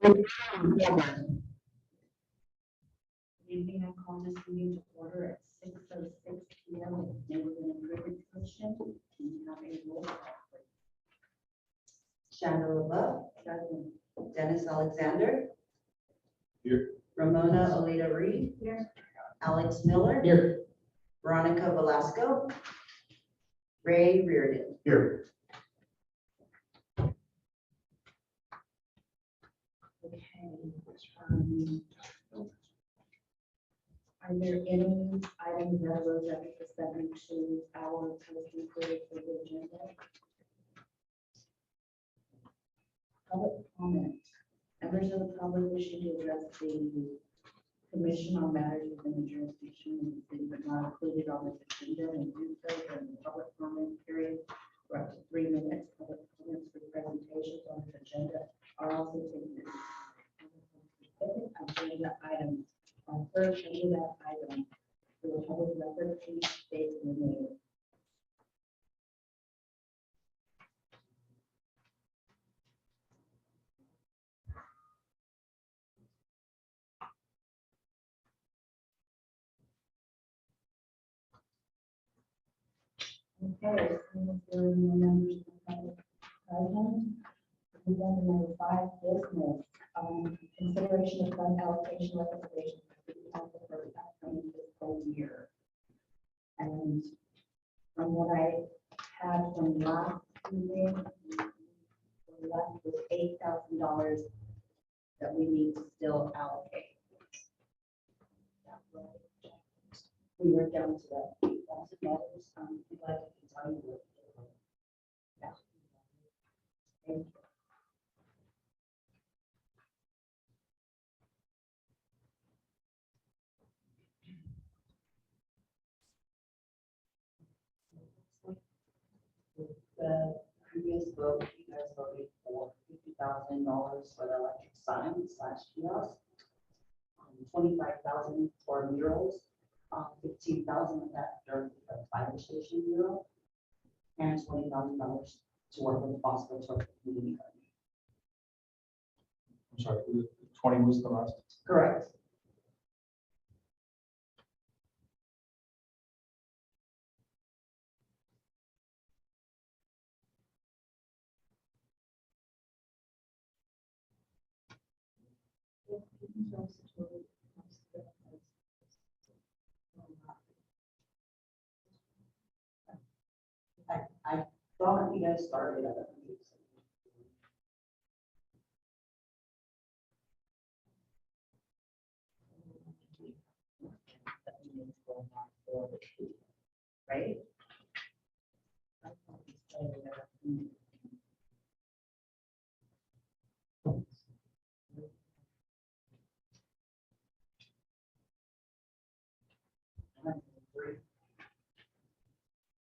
Good evening, I call this meeting to order at 6:06 p.m. with Neighborhood Improvement Commission. Can you have a roll call, please? Shannon LaBeouf, Present. Dennis Alexander. Here. Ramona Olita Reed. Here. Alex Miller. Here. Veronica Velasco. Ray Reardon. Here. Okay. Are there any items that arose after the second to our posting for the agenda? Public comment. Members of the public wishing to address the commission on matters within the jurisdiction of the city but not included on this agenda and do so during the public comment period for up to 3 minutes. Public comments for presentations on this agenda are also taken. Agenda items. On first agenda item, for the public record, please state your name. Okay, so there are no members of the public present. Move on to number 5, business. Consideration of fund allocation recommendation for city council for the upcoming fiscal year. And from what I had from last meeting, we're left with $8,000 that we need to still allocate. We were down to the $8,000. If I can tell you what. Yeah. Thank you. The previous vote, you guys voted for $50,000 for the electric sign / kiosk. 25,000 for murals, 15,000 of that during the fire station mural, and $20,000 to work with Boston Tour Community Garden. I'm sorry, 20 was the last. Correct. I thought you guys started at it. Right?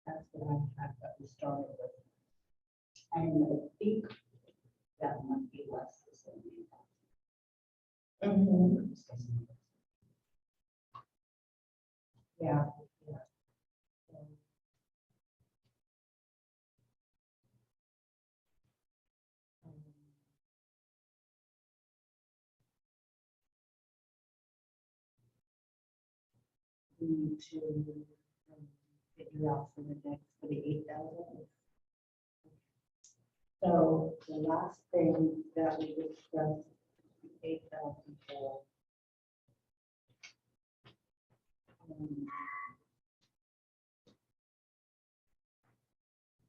That's what I had that we started with. And I think that might be less the same. Yeah. We need to figure out for the next, for the 8,000. So the last thing that we discussed, 8,000 for.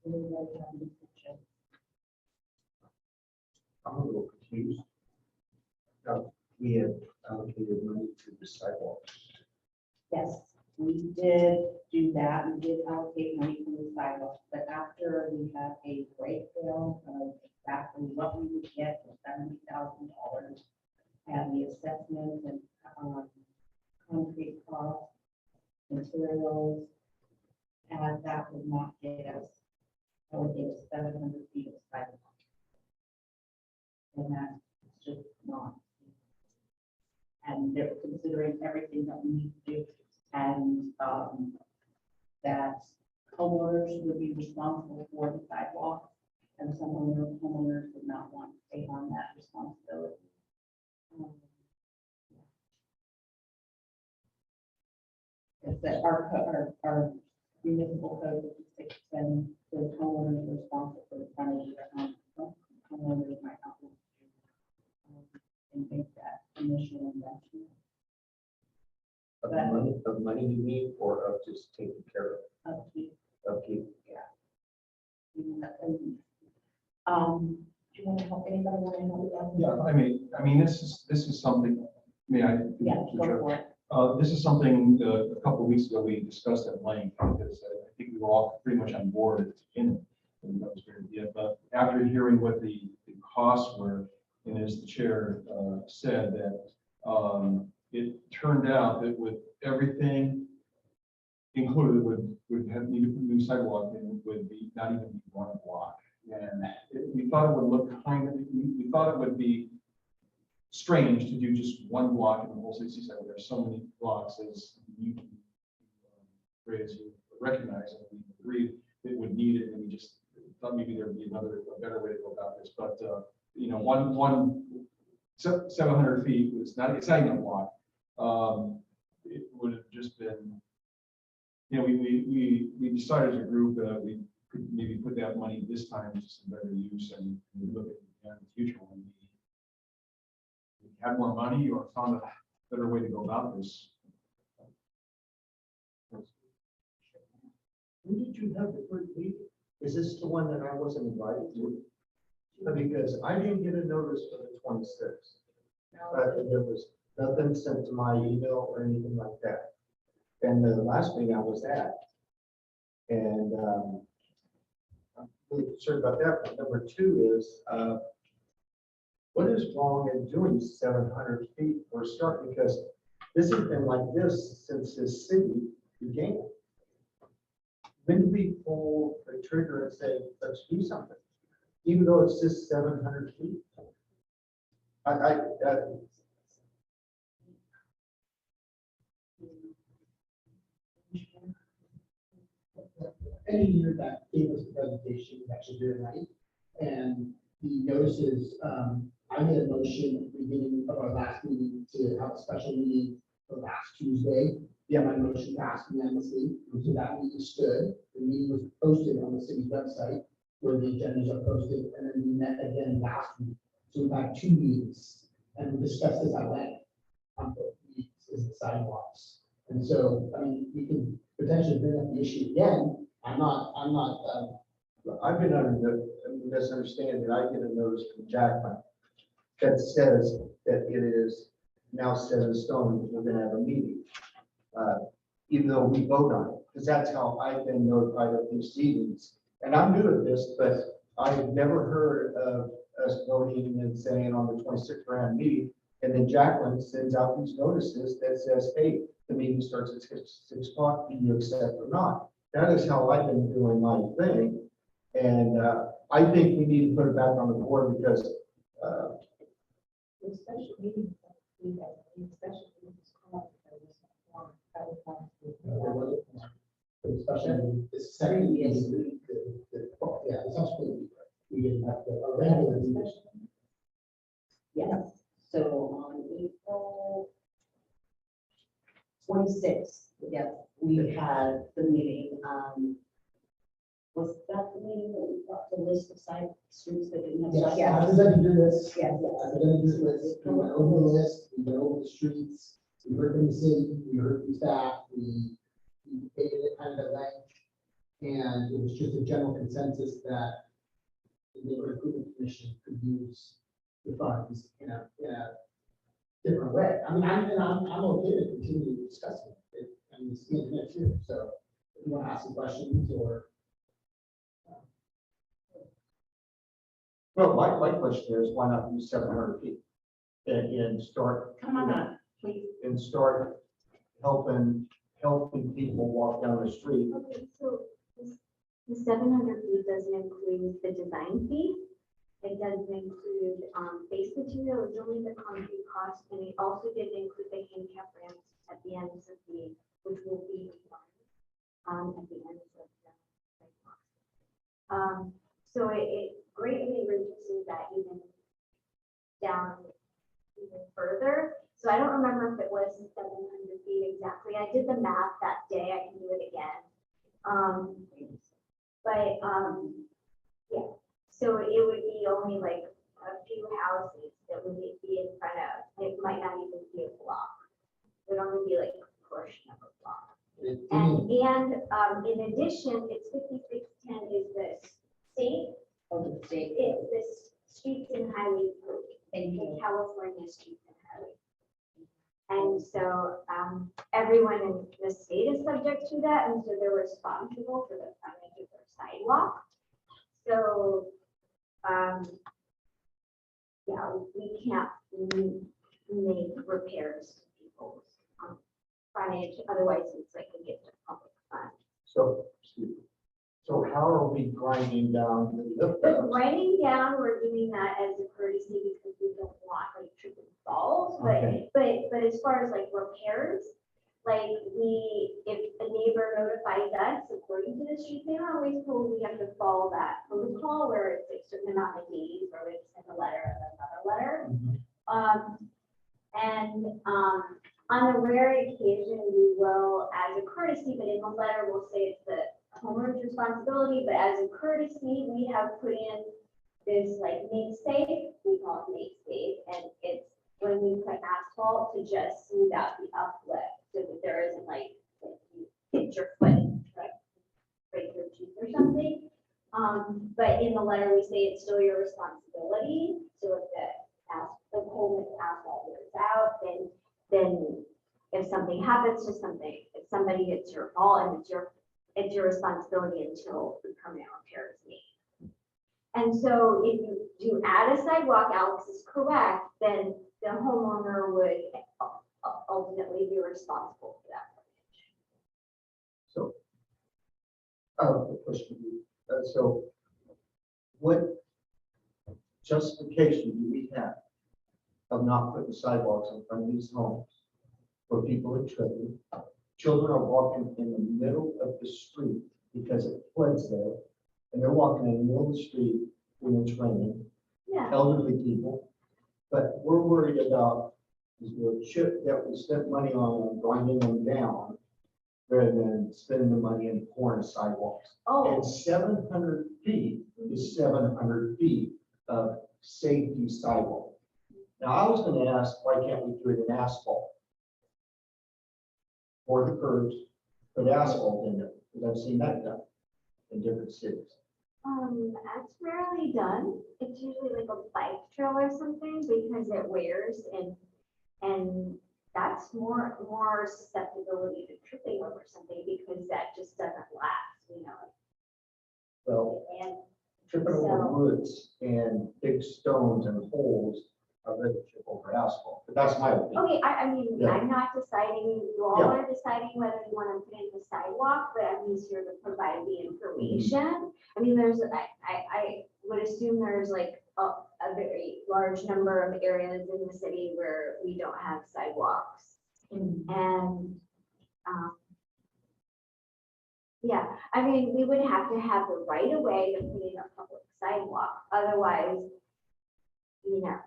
Anybody have any suggestions? I'm a little confused. We had allocated money to the sidewalks. Yes, we did do that. We did allocate money from the sidewalks, but after we had a breakdown of exactly what we would get for $70,000 and the assessment and concrete costs, materials, and that would not get us, that would get us 700 feet of sidewalk. And that's just not. And they're considering everything that we need to do. And that homeowners would be responsible for the sidewalk, and some homeowners would not want to take on that responsibility. It's that our municipal code, which is 610, the homeowner is responsible for the frontage of their home. Some homeowners might not want to and make that initial investment Of money you mean, or of just taking care up to, of people? do you want to help, anybody want to help with that? Yeah, I mean, this is something, may I? Yeah, go for it. This is something a couple of weeks ago we discussed at length, because I think we were all pretty much on board at the beginning. And that was a great idea. But after hearing what the costs were, and as the chair said, that it turned out that with everything included, would have needed a new sidewalk, and would be not even be one block. And we thought it would look kind of, we thought it would be strange to do just one block in the whole city side, where there's so many blocks, as you as you recognize, and we agreed it would need it, and we just thought maybe there would be a better way to go about this. But you know, 700 feet was not, it's not even a block. It would have just been, you know, we decided as a group that we could maybe put that money this time just in better use, and look at the future when we had more money or found a better way to go about this. When did you have the first meeting? Is this the one that I wasn't invited to? Because I didn't get a notice for the 26th. There was nothing sent to my email or anything like that. And the last meeting I was at, and I'm really concerned about that. But number two is, what is wrong in doing 700 feet for a start? Because this has been like this since this city began. When do we pull the trigger and say, let's do something? Even though it's just 700 feet? Any year that gave us the presentation was actually very nice. And the notices, I made a motion at the beginning of our last meeting to have a special meeting for last Tuesday. Yeah, my motion passed unanimously, so that meeting stood. The meeting was posted on the city's website where the agendas are posted, and then we met again last week. So we've had 2 meetings, and we discussed this at length on both meetings, is the sidewalks. And so, I mean, we can potentially bring up the issue again. I've been under the misunderstanding. I get a notice from Jackman that says that it is now set in stone, we're gonna have a meeting. Even though we vote on it, because that's how I've been notified of these meetings. And I'm new at this, but I've never heard of us voting and saying on the 26th round meeting, and then Jacqueline sends out these notices that says, hey, the meeting starts at 6 o'clock, do you accept or not? That is how I've been doing my thing. And I think we need to put it back on the board because The special meeting, we had a special meeting was called, there was no form, that was one. Especially the second meeting, yeah, the subsequent week, we didn't have the regular meeting. Yes, so on April 26th, yes, we had the meeting. Was that the meeting that we got the list of side streets that didn't have Yes, sidewalks? I presented you this. Yes. I presented this list, we went over the list, we went over the streets, we heard from the city, we heard from staff, we debated it kind of at length. And it was just a general consensus that the neighborhood improvement commission could use the funds in a different way. I mean, I'm okay to continue discussing it, and it's the internet too, so if you want to ask some questions or. well, my question is, why not do 700 feet and start? Come on up, please. And start helping people walk down the street. Okay, so the 700 feet doesn't include the design fee. It doesn't include base material, it's only the concrete cost, and it also didn't include the handicap ramps at the ends of the, which will be required at the ends of the sidewalks. So it greatly reduces that even down even further. So I don't remember if it was 700 feet exactly. I did the math that day. I can do it again. But, yeah, so it would be only like a few houses that would be in front of, it might not even be a block. It would only be like a portion of a block. And in addition, it's 5610 is the state, Oh, the state. it's the streets and highways code, in California streets and highways. And so, everyone in the state is subject to that, and so they're responsible for the frontage of their sidewalk. So, yeah, we can't make repairs to people's frontage, otherwise it's like a gift of public fund. So, excuse me. So how are we grinding down the But writing down, we're doing that as a courtesy because we don't want like trip and falls, Okay. but as far as like repairs, like if a neighbor notifies us, according to the street and highways code, we have to follow that protocol where it's like certain amount of days where we send a letter and another letter. On a rare occasion, we will, as a courtesy, but in the letter, we'll say it's the homeowner's responsibility, but as a courtesy, we have put in this like make safe, we call it make safe, and it's when we put asphalt to just smooth out the uplift so that there isn't like you hit your foot and break your tooth or something. But in the letter, we say it's still your responsibility. So if the whole asphalt wears out, then if something happens to something, if somebody hits your fault and it's your responsibility until the permanent repair is made. And so if you do add a sidewalk, Alex is correct, then the homeowner would ultimately be responsible for that. So, the question, so what justification do we have of not putting sidewalks in front of these homes where people are tripping? Children are walking in the middle of the street because it floods there, and they're walking in the middle of the street when it's raining, Yeah, elderly people. But we're worried about is the chip that we spent money on grinding them down rather than spending the money and pouring sidewalks. And 700 feet is 700 feet of safety sidewalk. Now, I was going to ask, why can't we do it in asphalt? Or the curbs, put asphalt in there, because I've seen that done in different cities. that's rarely done. It's usually like a bike trail or something because it wears and that's more susceptibility to tripping over something because that just doesn't last, you know. Well, And tripping over So- woods and big stones and holes are ready to trip over asphalt, but that's my opinion. okay, I mean, Yeah. I'm not deciding, you all Yeah. are deciding whether you want to put in the sidewalk, but I'm just here to provide the information. I mean, I would assume there's like a very large number of areas in the city where we don't have sidewalks. And, yeah, I mean, we would have to have the right of way to put in a public sidewalk. Otherwise, you know,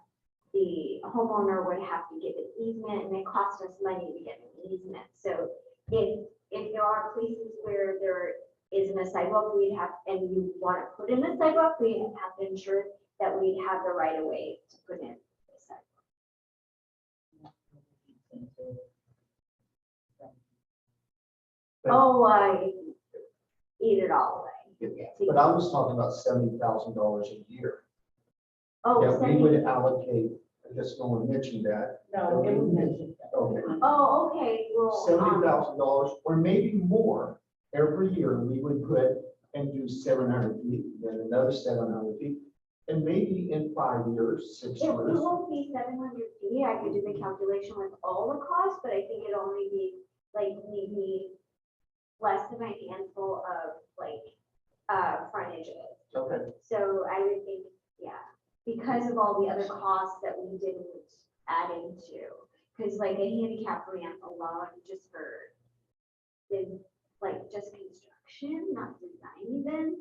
the homeowner would have to give an easement and it costs us money to get an easement. So if there are places where there isn't a sidewalk, we'd have, and you want to put in a sidewalk, we have to ensure that we have the right of way to put in the sidewalk. Oh, eat it all away. But I was talking about $70,000 a year Oh, that we sending- would allocate. I guess no one mentioned that. No, it was mentioned. Okay, oh, okay, well, $70,000 or maybe more every year we would put and do 700 feet, then another 700 feet. And maybe in 5 years, 6 it years, won't be 700 feet. I could do the calculation with all the costs, but I think it'd only be like maybe less than a handful of like frontages. okay. So I would think, yeah, because of all the other costs that we didn't add into. Because like a handicap ramp alone, just for like just construction, not design even,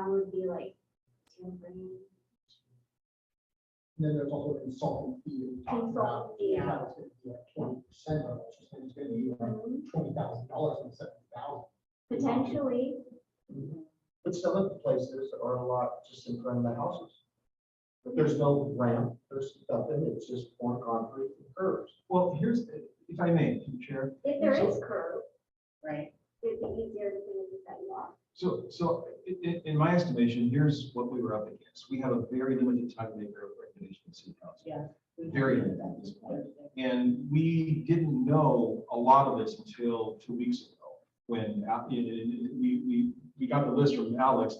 would be like 10 grand. And then there's also a consultant fee we talked about. Consultant fee, Yeah, it's gonna be like 20% of it, which is gonna be like $20,000 and $7,000. Potentially, But some of the places are a lot just in front of the houses. There's no ramp, there's nothing, it's just poured concrete and curves. Well, here's, if I may, through the Chair. if there is curb, Right. it'd be easier to do the sidewalk. So in my estimation, here's what we were up against. We have a very limited time to make our recommendation to city council. Yeah. Very limited at this point. And we didn't know a lot of this until 2 weeks ago, when we got the list from Alex,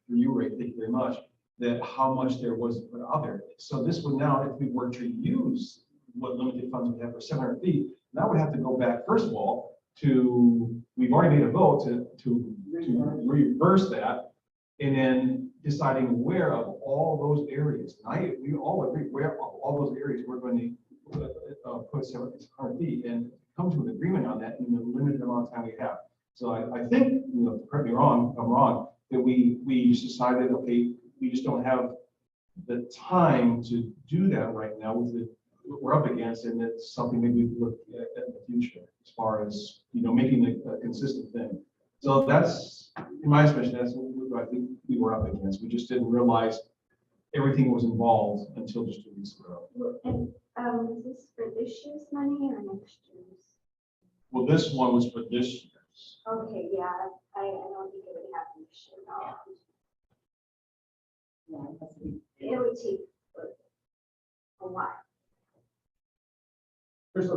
for you, Ray, thank you very much, that how much there was put out there. So this would now, if we were to use what limited funds we have for 700 feet, now we have to go back, first of all, we've already made a vote to reverse that, and then deciding where of all those areas, we all agree where of all those areas we're going to put 700 feet and come to an agreement on that in the limited amount of time we have. So I think, correct me wrong, if I'm wrong, that we just decided, okay, we just don't have the time to do that right now with what we're up against, and it's something maybe we look at in the future as far as, making it a consistent thing. So that's, in my estimation, that's what I think we were up against. We just didn't realize everything was involved until just 2 weeks ago. And, is this for this year's money or next year's? Well, this one was for this year's. Okay, yeah, I don't think it would happen this year, no. It would take a while. There's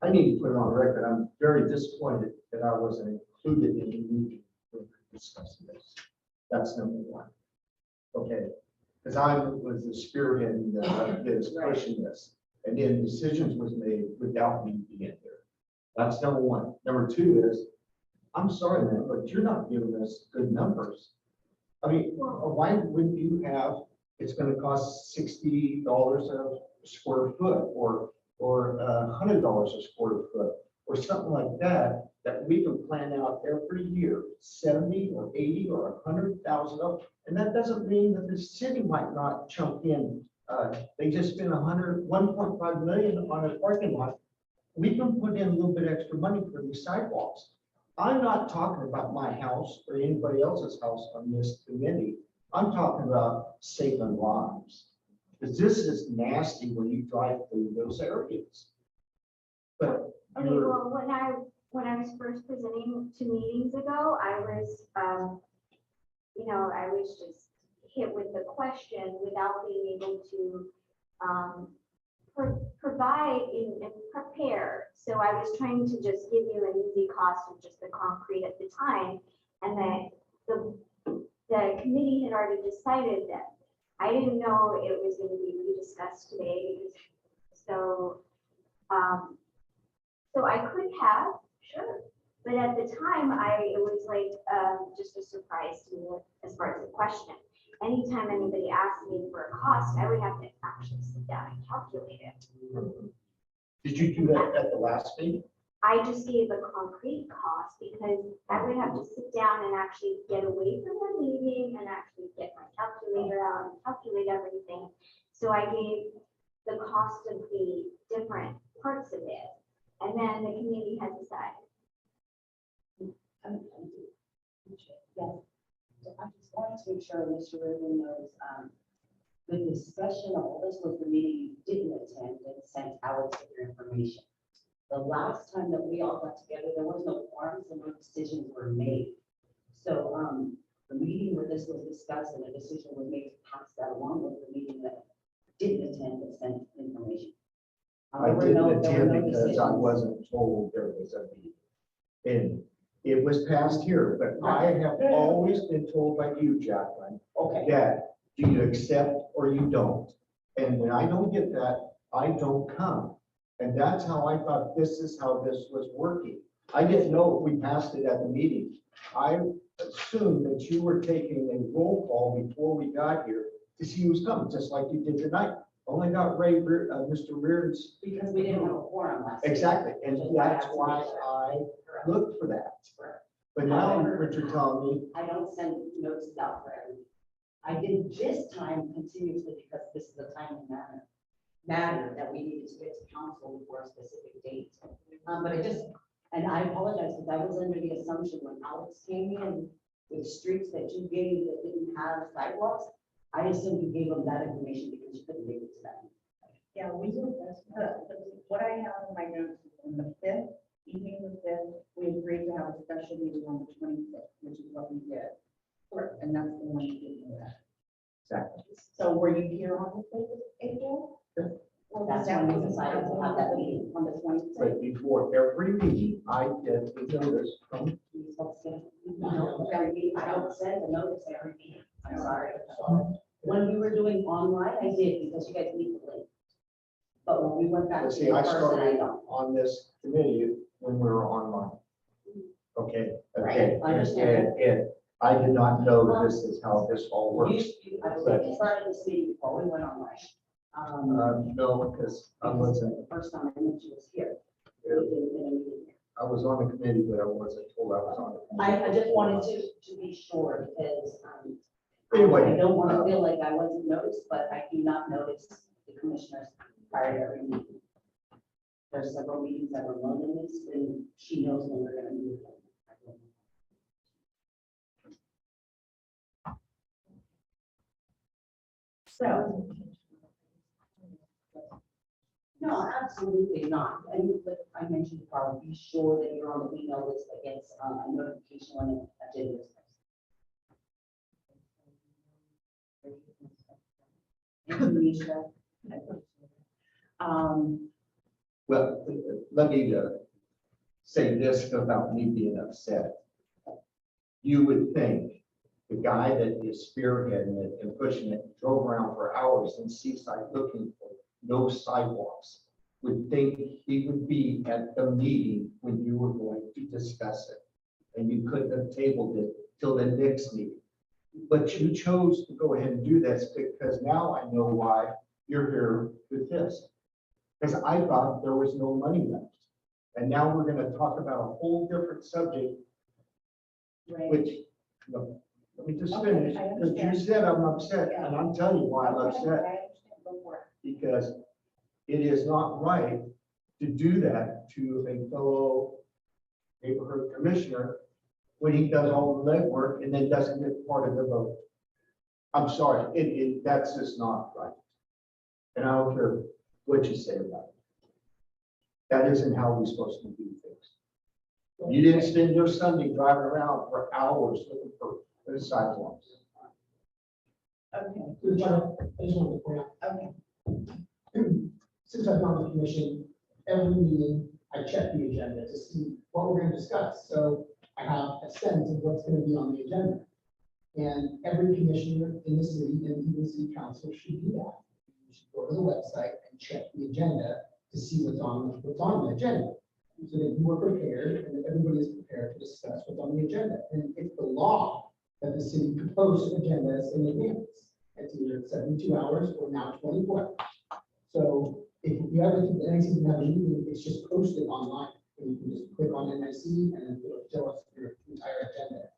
I need to put it on record, I'm very disappointed that I wasn't included in the meeting when we were discussing this. That's number one. Okay, because I was the spearhead that is pushing this, and then decisions was made without me being there. That's number one. Number two is, I'm sorry, man, but you're not giving us good numbers. I mean, why wouldn't you have, it's gonna cost $60 a square foot, or $100 a square foot, or something like that, that we can plan out every year, 70 or 80 or $100,000. And that doesn't mean that the city might not chunk in. They just spent 1.5 million on a parking lot. We can put in a little bit extra money for these sidewalks. I'm not talking about my house or anybody else's house on this committee. I'm talking about saving lives. Because this is nasty when you drive through those areas. But Okay, well, when I was first presenting 2 meetings ago, I was, I was just hit with the question without being able to provide and prepare. So I was trying to just give you an easy cost of just the concrete at the time, and that the committee had already decided that. I didn't know it was going to be rediscussed today, so I could have, sure, but at the time, it was like just a surprise to me as far as the question. Anytime anybody asked me for a cost, I would have to actually sit down and calculate it. did you do that at the last meeting? I just gave a concrete cost because I would have to sit down and actually get away from the meeting and actually get my calculator out and calculate everything. So I gave the cost of the different parts of it, and then the committee had decided. Yes. So I just wanted to make sure Mr. Rubin knows, the discussion of all this was the meeting you didn't attend and sent Alex with your information. The last time that we all got together, there was no quorum, so no decisions were made. So, the meeting where this was discussed and a decision was made to pass that along with the meeting that didn't attend and sent information. I However, didn't no, there were attend no because I decisions. wasn't told there was a meeting. And it was passed here, but I have always been told by you, Jacqueline, Okay, that do you accept or you don't? And when I don't get that, I don't come. And that's how I thought this is how this was working. I didn't know if we passed it at the meeting. I assumed that you were taking a roll call before we got here to see who's coming, just like you did tonight. Only got Mr. Reardon's. because we didn't have a quorum last. week. Exactly, and So that's have to why make sure. I Correct. looked for that. Correct. But now what you're telling me, I don't send notices out for everything. I did this time continuously because this is a timely matter that we needed to get to council before a specific date. But and I apologize because I was under the assumption when Alex came in with streets that you gave that didn't have sidewalks, I assumed you gave them that information because you couldn't make it to that. Yeah, we did this. What I have in my notes is on the fifth, evening of the fifth, we agreed to have a special meeting on the 26th, which is what we did. And that's the one you didn't know that. exactly. So were you here on the fifth of April? Or was That's that when we decided to have that meeting. on the 26th? But before every meeting, I get the notice from, You supposed to- No, every meeting. I don't send a notice every meeting. I'm sorry. When we were doing online, I did because you guys need the link. But when we went back but to see, in I person, I started don't. on this committee when we were online. Okay, Right, okay. I understand. And I did not know this is how this all works. I believe you started this meeting before we went online. No, because I wasn't, The first time I knew she was here. We didn't get a meeting here. I was on the committee, but I wasn't told I was on the committee. I just wanted to be sure because, Anyway, I don't want to feel like I wasn't noticed, but I do not notice the commissioners prior to every meeting. There's several meetings that were loaned this, and she knows when we're gonna move them. So, No, absolutely not. And like I mentioned, Carl, be sure that you're on the email list against a notification when an agenda is posted. Misha. Well, let me say this about me being upset. You would think the guy that is spearheading it and pushing it, drove around for hours in Seaside looking for no sidewalks, would think he would be at the meeting when you were going to discuss it. And you couldn't have tabled it till the next meeting. But you chose to go ahead and do this because now I know why you're here with this. Because I thought there was no money left. And now we're going to talk about a whole different subject, right, which, no, let me just Okay, finish. I Because you understand. said I'm upset, Yeah. and I'm telling you why I'm Okay, upset. I understand. Go for it. Because it is not right to do that to a fellow neighborhood commissioner when he does all the legwork and then doesn't get part of the vote. I'm sorry, that's just not right. And I don't care what you say about it. That isn't how we're supposed to do things. You didn't spend your Sunday driving around for hours looking for the sidewalks. Okay, Through the chair, I just wanted to point out, okay, since I've been on the commission, every meeting, I check the agenda to see what we're gonna discuss. So I have a sense of what's gonna be on the agenda. And every commissioner in the city and even city council should do that. You should go to the website and check the agenda to see what's on the agenda. So that you are prepared and that everybody is prepared to discuss what's on the agenda. And it's the law that the city could post agendas in advance. It's either 72 hours or now 24. So if you ever think the NIC doesn't have a meeting, it's just posted online. And you can just click on NIC and it'll show us your entire agenda.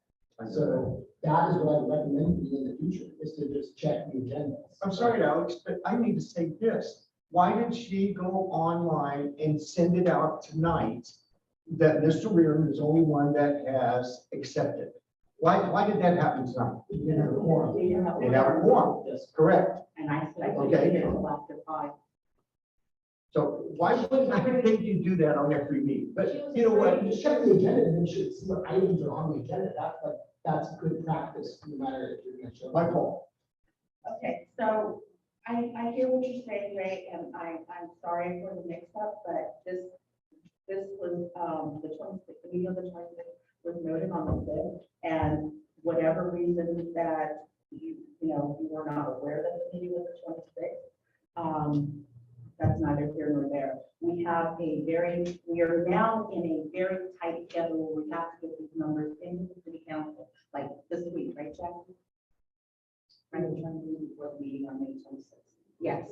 So that is what I would recommend for you in the future, is to just check the agenda. I'm sorry, Alex, but I need to say this. Why did she go online and send it out tonight that Mr. Reardon is the only one that has accepted? Why did that happen tonight? You can have a quorum. They have a quorum. Yes. Correct. and I Okay. did it until after 5. So why wouldn't I think you do that on every meeting? But you know what? You just check the agenda and make sure to see what items are on the agenda. That's good practice, no matter if you're gonna show. My fault. Okay, so I hear what you're saying, Ray, and I'm sorry for the mix-up, but this was, the 26th, the meeting of the 26th was noted on the 5th, and whatever reason that you were not aware that the meeting was the 26th, that's neither here nor there. We are now in a very tight schedule. We have to get these numbers into the city council, like this week, right, Jackie? Right, we're trying to do before the meeting on May 26th. Yes,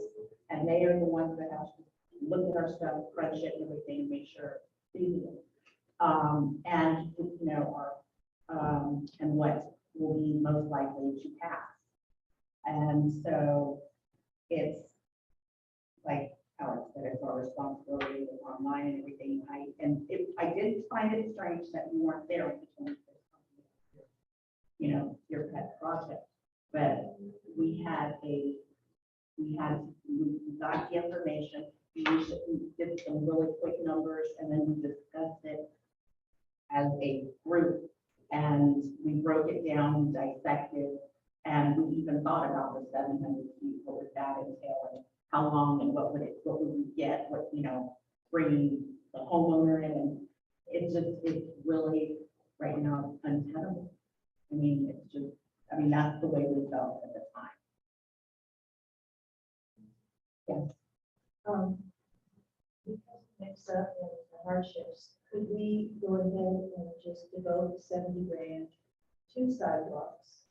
and they are the ones that have to look at our stuff, crunch it and everything, and make sure. feasible. And, our and what will be most likely to pass. And so it's like Alex said, it's our responsibility with online and everything. I did find it strange that you weren't there at the 25th, you know, your pet project, but we got the information, we did some really quick numbers, and then we discussed it as a group, and we broke it down, dissected, and we even thought about the 700 feet, what would that entail, and how long, and what would we get, what, you know, bringing the homeowner in, and it's really, right now, untenable. I mean, it's just, I mean, that's the way we felt at the time. Yes. Because mix up in the hardships, could we go ahead and just devote 70 grand to sidewalks?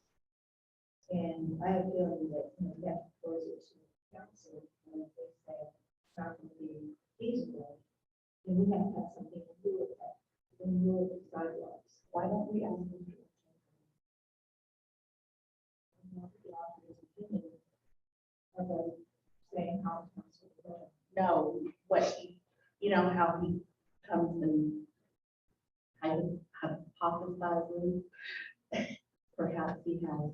And I have a feeling that, you know, we have to close it to council, and if they say it's not going to be feasible, then we have to have something to do with that. Then we'll do sidewalks. Why don't we ask them to? About saying how council will go. No, what he, you know, how he comes and hypothesizes, perhaps he has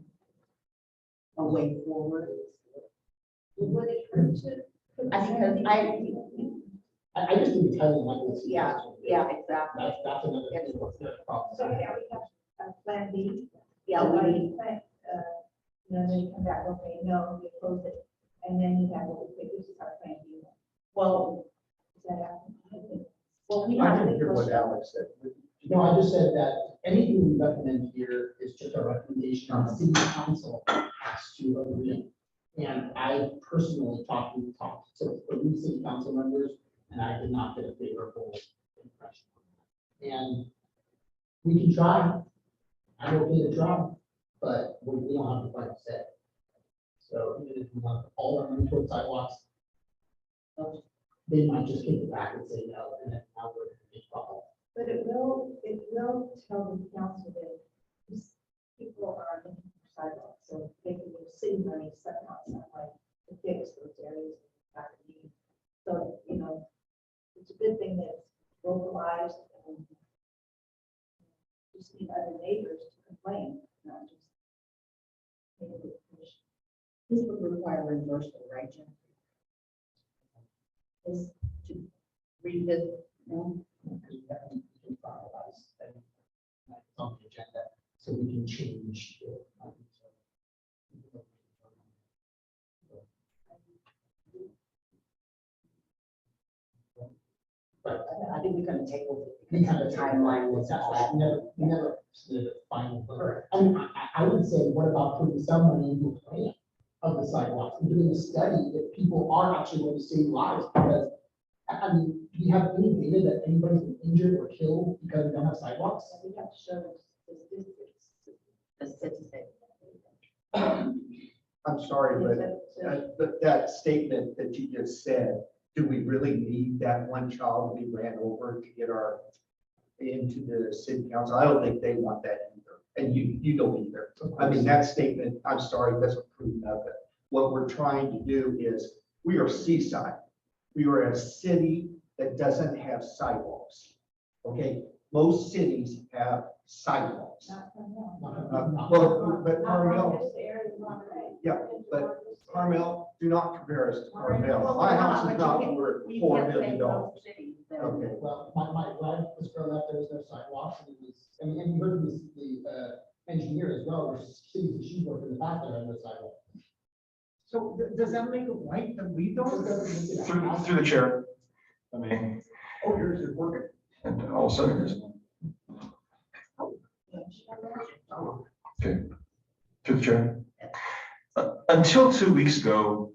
a way forward. Would it hurt to? Because I just think it's highly likely. it's- yeah, exactly. That's another thing that's the problem. So yeah, we have a plan B. Yeah, So we, you plan, you know, then you come back, okay, no, we close it, and then you have, okay, this is our plan B. well, Is that happening? we I have didn't to hear push what it. Alex said. No, I just said that anything we recommend here is just a recommendation, and the city council has to agree. And I personally talked to three city council members, and I did not get a favorable impression. And we can try, I'm okay to try, but we don't have the final say. So even if we want all our money toward sidewalks, they might just kick it back and say no, and then now we're in a problem. But it will tell the council that these people are looking for sidewalks, so they can use city money set out some way to fix those areas that need. So, you know, it's a good thing that it's localized and just need other neighbors to complain, not just. maybe the commission. This would require reversal, right, Jim? Is to revisit, no? We can finalize that, on the agenda, so we can change it. But I think we kind of table it. we kind of Timeline was was that, off. we never did a final. Vote. I mean, I would say, what about putting some money into a plan of the sidewalks and doing a study if people are actually going to save lives? Because, I mean, do you have any data that anybody's been injured or killed because we don't have sidewalks? So we have to show the statistics. The statistics. I'm sorry, but that statement that you just said, do we really need that one child we ran over to get into the city council? I don't think they want that either. And you don't either. I mean, that statement, I'm sorry, doesn't prove nothing. What we're trying to do is, we are Seaside. We are a city that doesn't have sidewalks. Okay, most cities have sidewalks. Not from them. Well, but Carmel, Just the area of Monterey. yeah, but Carmel, do not compare us to Carmel. My house is not worth $4 million. Okay, Well, my wife was growing up, there was no sidewalks, and it was, and you heard from the engineer as well, there's cities that she worked in the past that had no sidewalk. So does that make it right that we don't? Through the chair. I mean, oh, yours is working. and all of a sudden, there's. Okay. Through the chair. Until 2 weeks ago,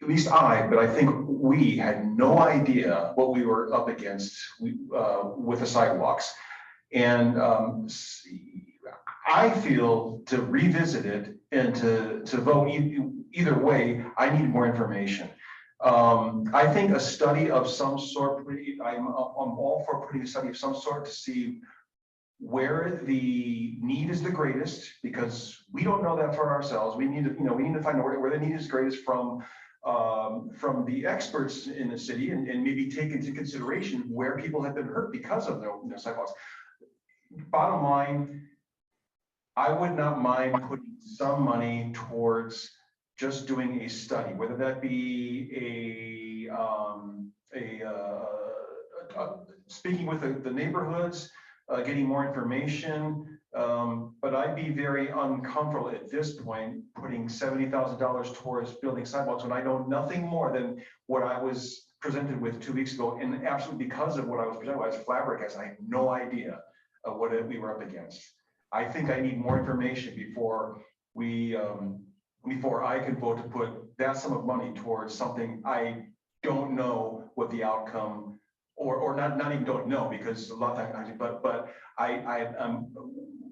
at least but I think we had no idea what we were up against with the sidewalks. And I feel to revisit it and to vote either way, I need more information. I think a study of some sort, I'm all for putting a study of some sort to see where the need is the greatest, because we don't know that for ourselves. We need to, we need to find out where the need is greatest from the experts in the city, and maybe take into consideration where people have been hurt because of their sidewalks. Bottom line, I would not mind putting some money towards just doing a study, whether that be speaking with the neighborhoods, getting more information. But I'd be very uncomfortable at this point putting $70,000 towards building sidewalks when I know nothing more than what I was presented with 2 weeks ago. And absolutely, because of what I was presented with, I was flabbergasted. I had no idea of what we were up against. I think I need more information before I can vote to put that sum of money towards something I don't know what the outcome, or not even don't know, because a lot of times, but I'm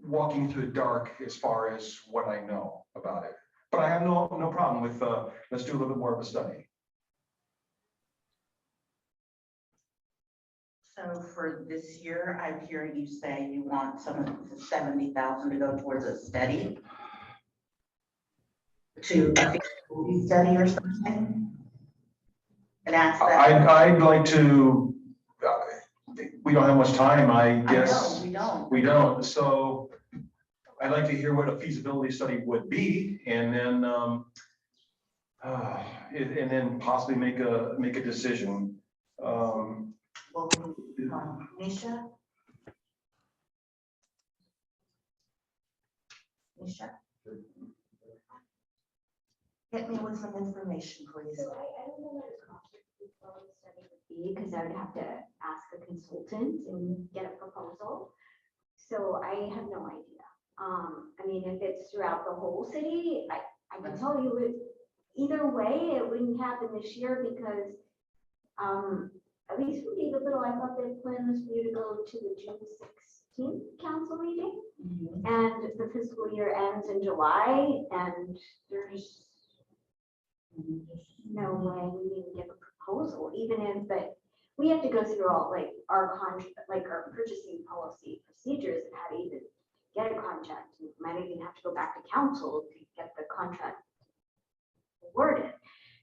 walking through the dark as far as what I know about it. But I have no problem with, let's do a little bit more of a study. So for this year, I'm hearing you say you want some of the 70,000 to go towards a study, to a feasibility study or something. And that's that. I'd like to, we don't have much time, I I guess. know, We don't, so I'd like to hear what a feasibility study would be, and then possibly make a decision. Well, Nisha? Nisha? Hit me with some information, please. So I don't know what a cost of feasibility study would be, because I would have to ask a consultant and get a proposal. So I have no idea. I mean, if it's throughout the whole city, I can tell you either way, it wouldn't happen this year because, at least for David Little, I thought the plan was for you to go to the June 16th council meeting. And the fiscal year ends in July, and there's no way we can give a proposal, even if, but we have to go through all our contract, our purchasing policy procedures and how to even get a contract. We might even have to go back to council to get the contract awarded.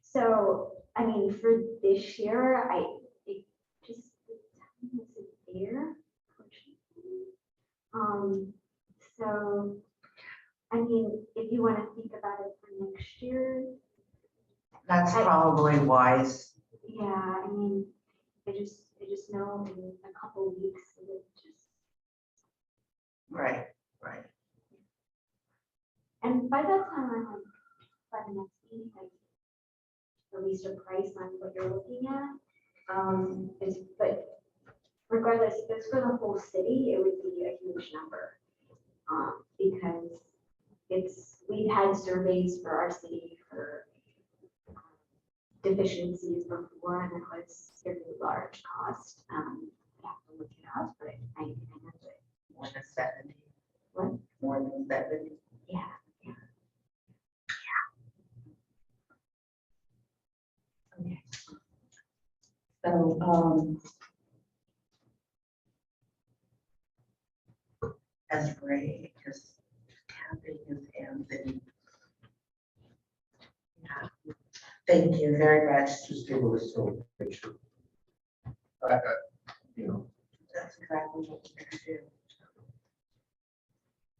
So, I mean, for this year, it just, the time isn't there, unfortunately. So, I mean, if you want to think about it for next year, That's probably wise. yeah, I mean, I just know in a couple of weeks, it would just, Right. and by that time, by the next meeting, I've released a price on what you're looking at. But regardless, if it's for the whole city, it would be a huge number. Because we've had surveys for our city for deficiencies before, and it was a very large cost. I have to look it up, but I know it. More than 70. What? More than 70. Yeah. Okay. So, as Ray is tapping his hands in. Yeah. Thank you very much. Just table this till make sure. You know, That's exactly what we're gonna do.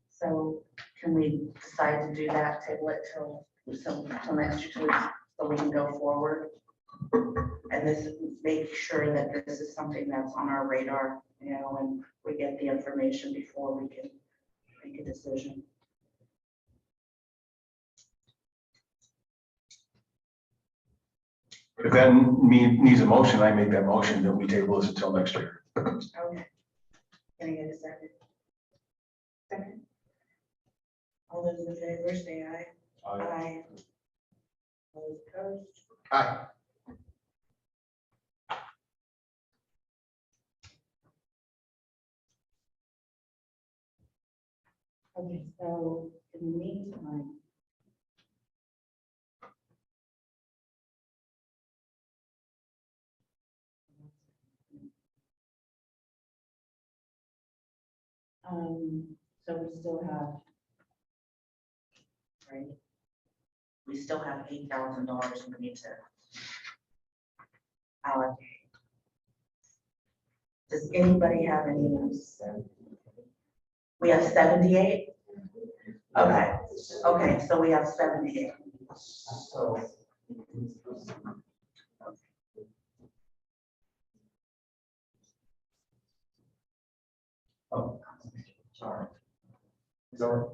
So can we decide to do that, table it till next year, so we can go forward? And this is make sure that this is something that's on our radar, and we get the information before we can make a decision. If that needs a motion, I make that motion, then we table this until next year. Okay. Can I get a second? Second. All those in favor, say aye. Aye. All those opposed? Aye. Okay, so in the meantime. So we still have, Right? We still have $8,000 we need to allocate. Does anybody have any? We have 78? Okay, okay, so we have 78. So. Oh, sorry. Sorry.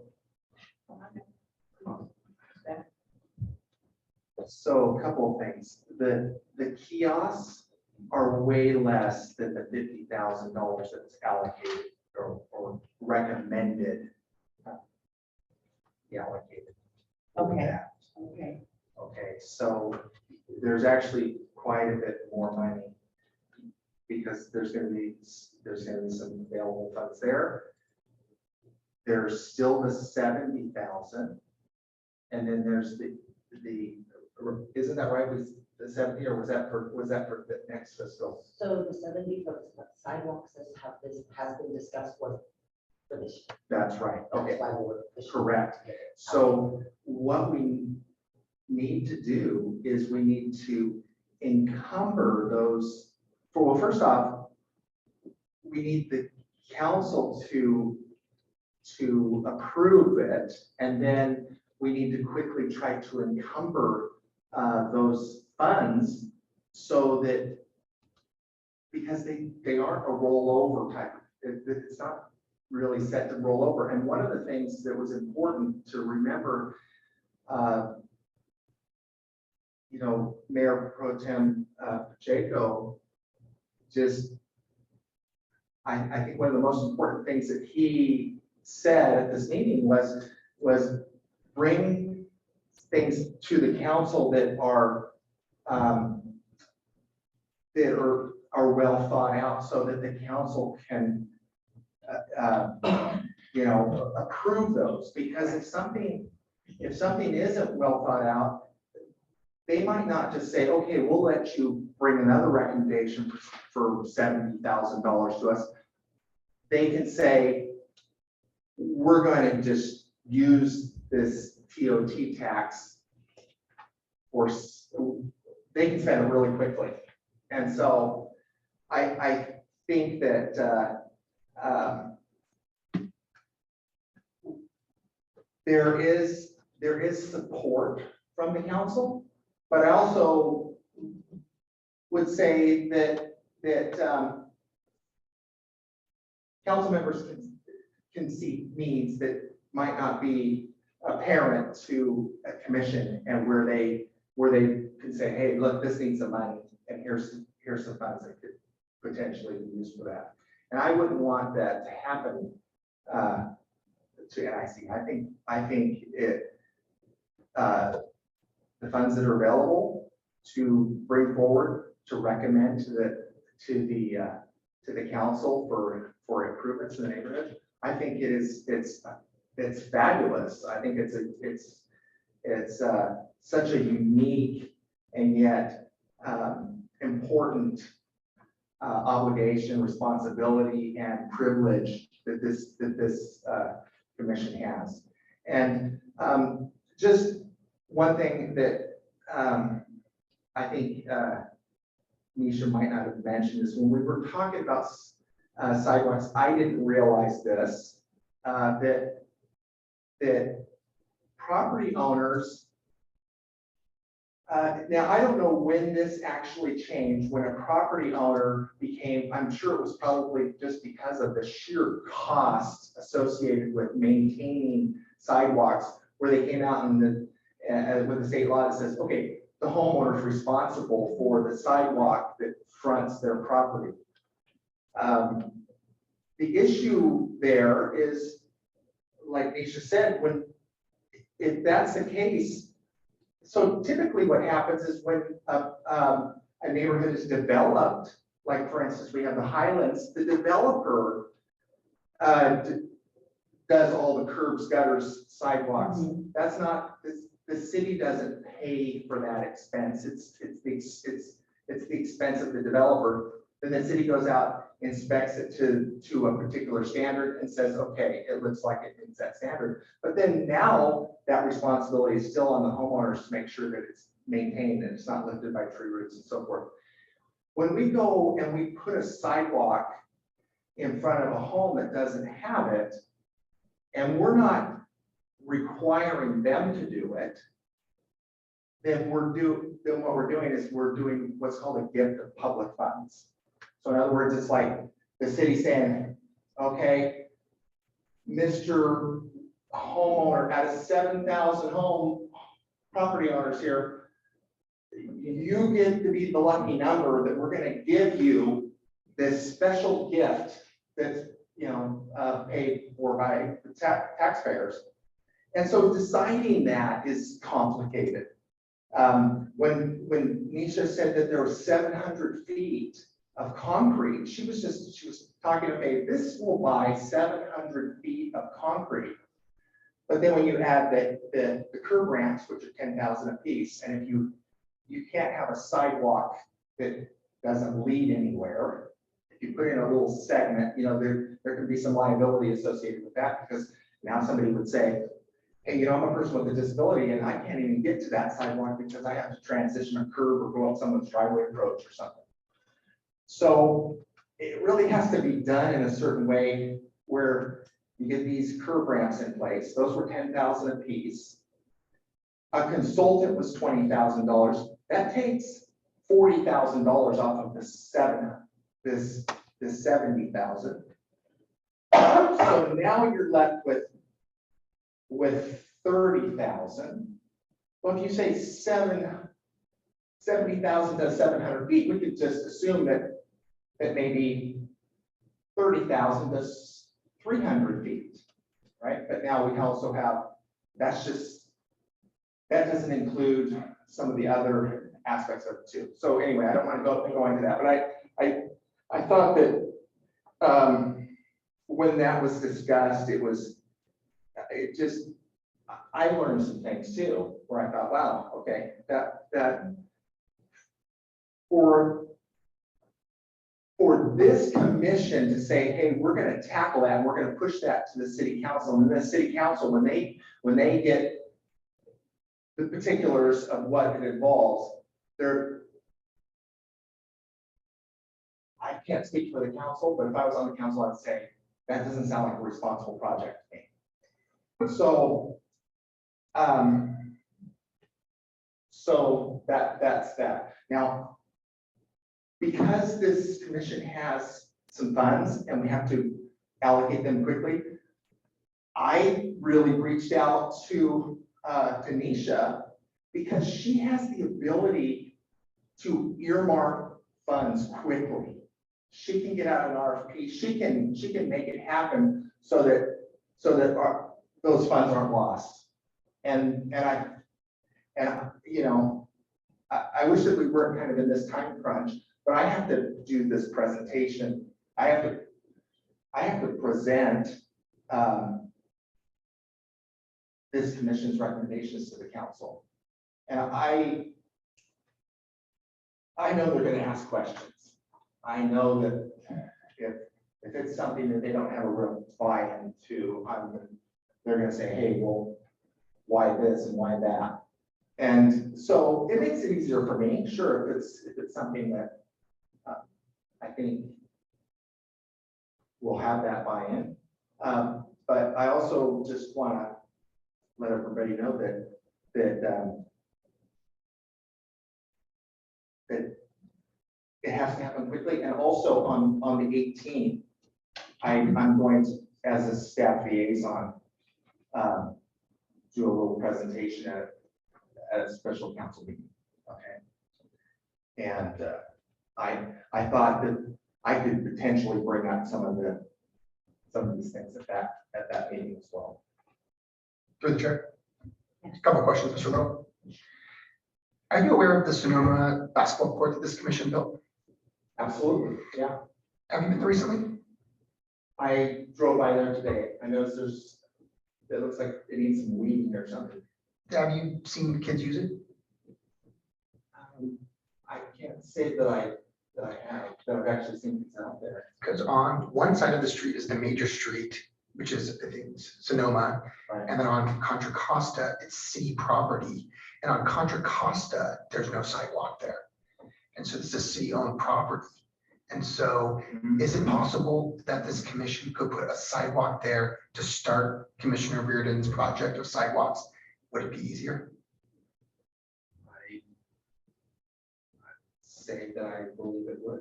So a couple of things. The kiosks are way less than the $50,000 that's allocated or recommended. Be allocated. for Okay. that. Okay. Okay, so there's actually quite a bit more money because there's gonna be some available funds there. There's still the 70,000. And then there's the, isn't that right? Was the 70 or was that for the next fiscal? So the 70 for sidewalks has been discussed for this year. That's right. Okay, That's why we're- correct. So what we need to do is we need to encumber those, well, first off, we need the council to approve it, and then we need to quickly try to encumber those funds so that, because they aren't a rollover type, it's not really set to roll over. And one of the things that was important to remember, Mayor Pro Tem Pacheco, just, I think one of the most important things that he said at this meeting was bring things to the council that are well thought out so that the council can approve those, because if something isn't well thought out, they might not just say, okay, we'll let you bring another recommendation for $70,000 to us. They can say, we're going to just use this TOT tax, or they can spend it really quickly. And so I think that there is support from the council, but I also would say that council members can see needs that might not be apparent to a commission, and where they can say, hey, look, this needs some money, and here's some funds that could potentially be used for that. And I wouldn't want that to happen to NIC. I think the funds that are available to bring forward to recommend to the council for improvements in the neighborhood, I think it's fabulous. I think it's such a unique and yet important obligation, responsibility, and privilege that this commission has. And just one thing that I think Nisha might not have mentioned is when we were talking about sidewalks, I didn't realize this, that property owners, now I don't know when this actually changed, when a property owner became, I'm sure it was probably just because of the sheer cost associated with maintaining sidewalks, where they came out and with the state law that says, okay, the homeowner is responsible for the sidewalk that fronts their property. The issue there is, like Nisha said, if that's the case, so typically what happens is when a neighborhood is developed, like for instance, we have the Highlands, the developer does all the curbs, gutters, sidewalks. That's not, the city doesn't pay for that expense. It's the expense of the developer. Then the city goes out inspects it to a particular standard and says, okay, it looks like it meets that standard. But then now that responsibility is still on the homeowners to make sure that it's maintained and it's not lifted by tree roots and so forth. When we go and we put a sidewalk in front of a home that doesn't have it, and we're not requiring them to do it, then what we're doing is we're doing what's called a gift of public funds. So in other words, it's like the city saying, okay, Mr. Homeowner, out of 7,000 home property owners here, you get to be the lucky number that we're going to give you this special gift that's, paid for by the taxpayers. And so deciding that is complicated. When Nisha said that there was 700 feet of concrete, she was talking, okay, this will buy 700 feet of concrete. But then when you add the curb ramps, which are 10,000 a piece, and if you can't have a sidewalk that doesn't lead anywhere, if you put in a little segment, there can be some liability associated with that, because now somebody would say, hey, I'm a person with a disability and I can't even get to that sidewalk because I have to transition a curb or go up someone's driveway approach or something. So it really has to be done in a certain way where you get these curb ramps in place. Those were 10,000 a piece. A consultant was $20,000. That takes $40,000 off of this 70,000. So now you're left with 30,000. Well, if you say 70,000 to 700 feet, we could just assume that maybe 30,000 to 300 feet, right? But now we also have, that doesn't include some of the other aspects of it too. So anyway, I don't want to go into that, but I thought that when that was discussed, I learned some things too, where I thought, wow, okay, that for this commission to say, hey, we're going to tackle that and we're going to push that to the city council, and the city council, when they get the particulars of what it involves, I can't speak for the council, but if I was on the council, I'd say that doesn't sound like a responsible project to me. So, that's that. Now, because this commission has some funds and we have to allocate them quickly, I really reached out to Nisha because she has the ability to earmark funds quickly. She can get out an RFP. She can make it happen so that those funds aren't lost. And I wish that we weren't kind of in this time crunch, but I have to do this presentation. I have to present this commission's recommendations to the council. And I know they're going to ask questions. I know that if it's something that they don't have a real buy-in to, they're going to say, hey, well, why this and why that? And so it makes it easier for me. Sure, if it's something that I think will have that buy-in. But I also just want to let everybody know that it has to happen quickly. And also on the 18th, I'm going to, as a staff liaison, do a little presentation at a special council meeting. Okay. And I thought that I could potentially bring up some of these things at that meeting as well. Through the chair. A couple of questions, Mr. Little. Are you aware of the Sonoma basketball court that this commission built? Absolutely, yeah. Have you been there recently? I drove by there today. I noticed it looks like it needs some weeding or something. Have you seen the kids use it? I can't say that I have. that I've actually seen these out there. Because on one side of the street is the major street, which is, I think, Sonoma. Right. And then on Contra Costa, it's city property. And on Contra Costa, there's no sidewalk there. And so this is city-owned property. And so is it possible that this commission could put a sidewalk there to start Commissioner Reardon's project of sidewalks? Would it be easier? I say that I believe it would.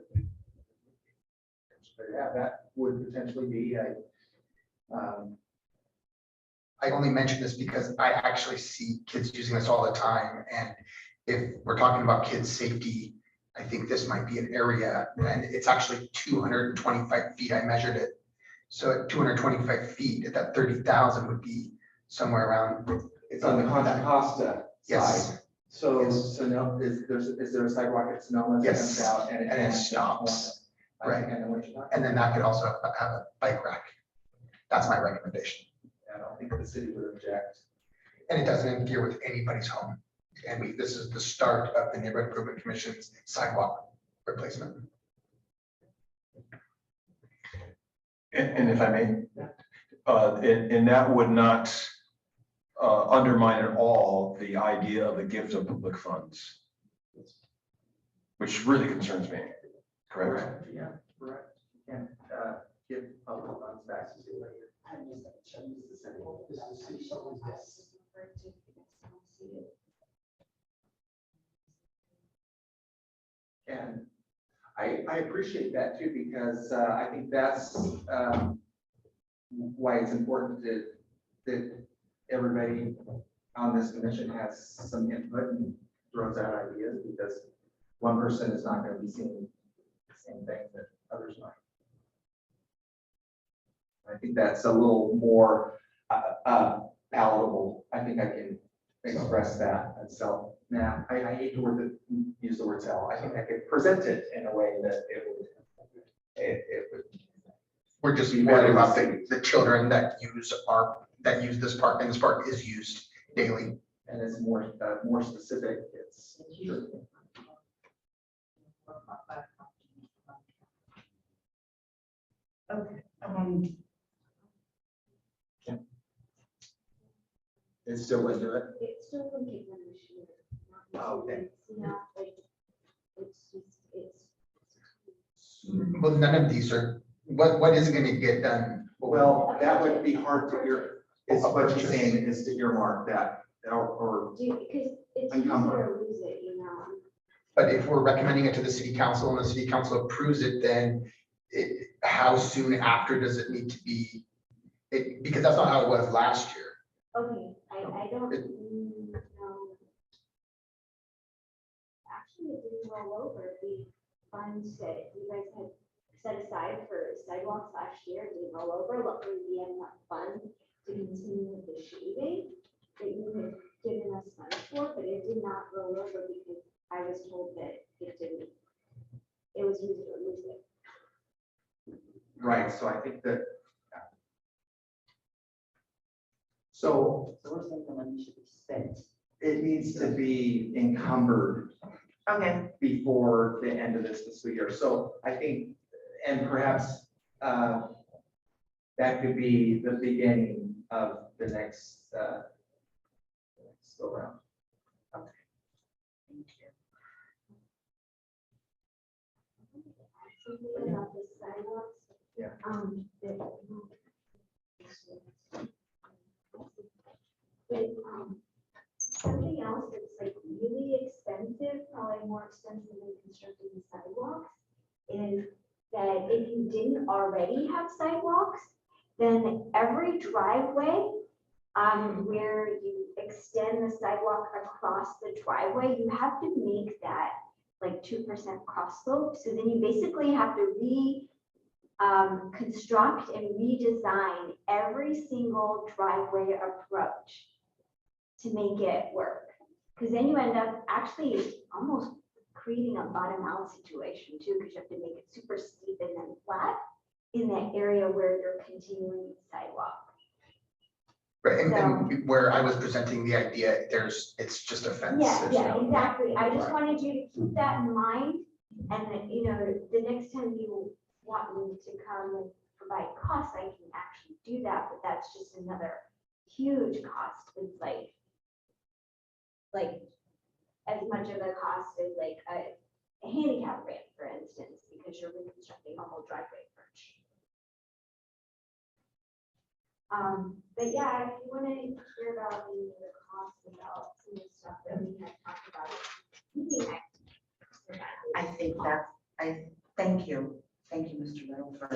Yeah, that would potentially be, I only mention this because I actually see kids using this all the time. And if we're talking about kids' safety, I think this might be an area, and it's actually 225 feet. I measured it. So at 225 feet, at that 30,000 would be somewhere around. it's on the Contra Costa Yes. side. So, Yes. no, is there a sidewalk at Sonoma that Yes. comes out and it? And it stops. I think I know what you're talking And then that could also have a bike rack. That's my recommendation. about. I don't think the city would object. And it doesn't interfere with anybody's home. And this is the start of the Neighborhood Improvement Commission's sidewalk replacement. And if I may, and that would not undermine at all the idea of the gift of public funds, which really concerns me, correct? Yeah, correct. You can't, give public funds back to you later. And I appreciate that too, because I think that's why it's important that everybody on this commission has some input and throws out ideas, because one person is not going to be seeing the same thing that others might. I think that's a little more palatable. I think I can express that. And so, now, I hate to use the word sell. I think I could present it in a way that it would. We're just worried about the children that use this park, and this park is used daily. And it's more specific. It's. Okay, It's still into it. It's still from Caitlin this year. Oh, okay. It's not like, it's just, it's. Well, none of these are, what is gonna get done? Well, that would be hard to is what you're saying is to earmark that, or Because it's use it Encumber. or lose it, you know? But if we're recommending it to the city council and the city council approves it, then how soon after does it need to be? Because that's not how it was last year. Okay, I don't know. Actually, it didn't roll over. The funds that you guys had set aside for sidewalks last year didn't roll over. Luckily, we had enough funds to continue with the shading that you had given us money for, but it did not roll over because I was told that it didn't. It was use it or lose it. right. So I think that. So we're saying the money should be spent. it needs to be encumbered Okay. before the end of this fiscal year. So I think, and perhaps that could be the beginning of the next go round. Okay. Thank you. Something about the sidewalks. Yeah. Something else that's like really expensive, probably more expensive than constructing the sidewalks, is that if you didn't already have sidewalks, then every driveway, where you extend the sidewalk across the driveway, you have to make that like 2% cross slope. So then you basically have to construct and redesign every single driveway approach to make it work. Because then you end up actually almost creating a bottom out situation too, because you have to make it super steep and then flat in that area where you're continuing sidewalk. Right, and where I was presenting the idea, it's just a fence. Yeah, There's yeah, no- exactly. I just wanted you to keep that in mind And, you know, the next time you want me to come and provide costs, I can actually do that, but that's just another huge cost. It's like as much of a cost as like a handicap ramp, for instance, because you're reconstructing a whole driveway approach. But yeah, if you want to hear about any of the costs about some of the stuff that we had talked about. I think that's, thank you. Thank you, Mr. Little, for,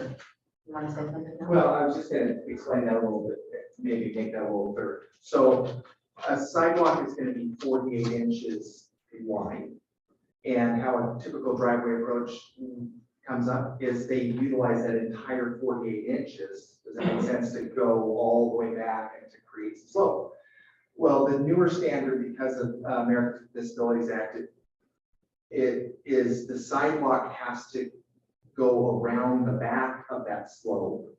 you want to say something? now? Well, I was just gonna explain that a little bit, maybe make that a little clearer. So a sidewalk is gonna be 48 inches wide. And how a typical driveway approach comes up is they utilize that entire 48 inches. Does it make sense to go all the way back and to create some slope? Well, the newer standard, because of Americans with Disabilities Act, it is the sidewalk has to go around the back of that slope.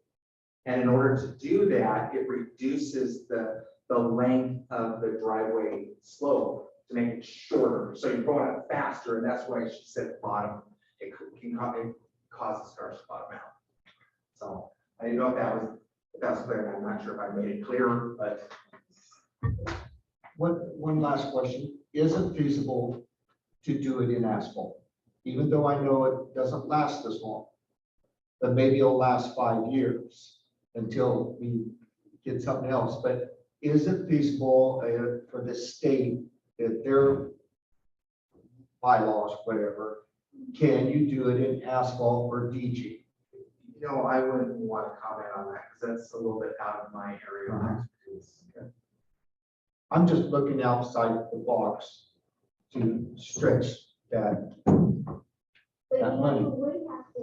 And in order to do that, it reduces the length of the driveway slope to make it shorter. So you're going up faster, and that's why she said bottom. It causes cars to bottom out. So I didn't know if that was clear. I'm not sure if I made it clearer, but. One last question. Is it feasible to do it in asphalt? Even though I know it doesn't last as long, but maybe it'll last 5 years until we get something else. But is it feasible for the state, if their bylaws, whatever, can you do it in asphalt or DG? You know, I wouldn't want to comment on that because that's a little bit out of my area of expertise. I'm just looking outside the box to stretch that. But you That know, money. who would have to,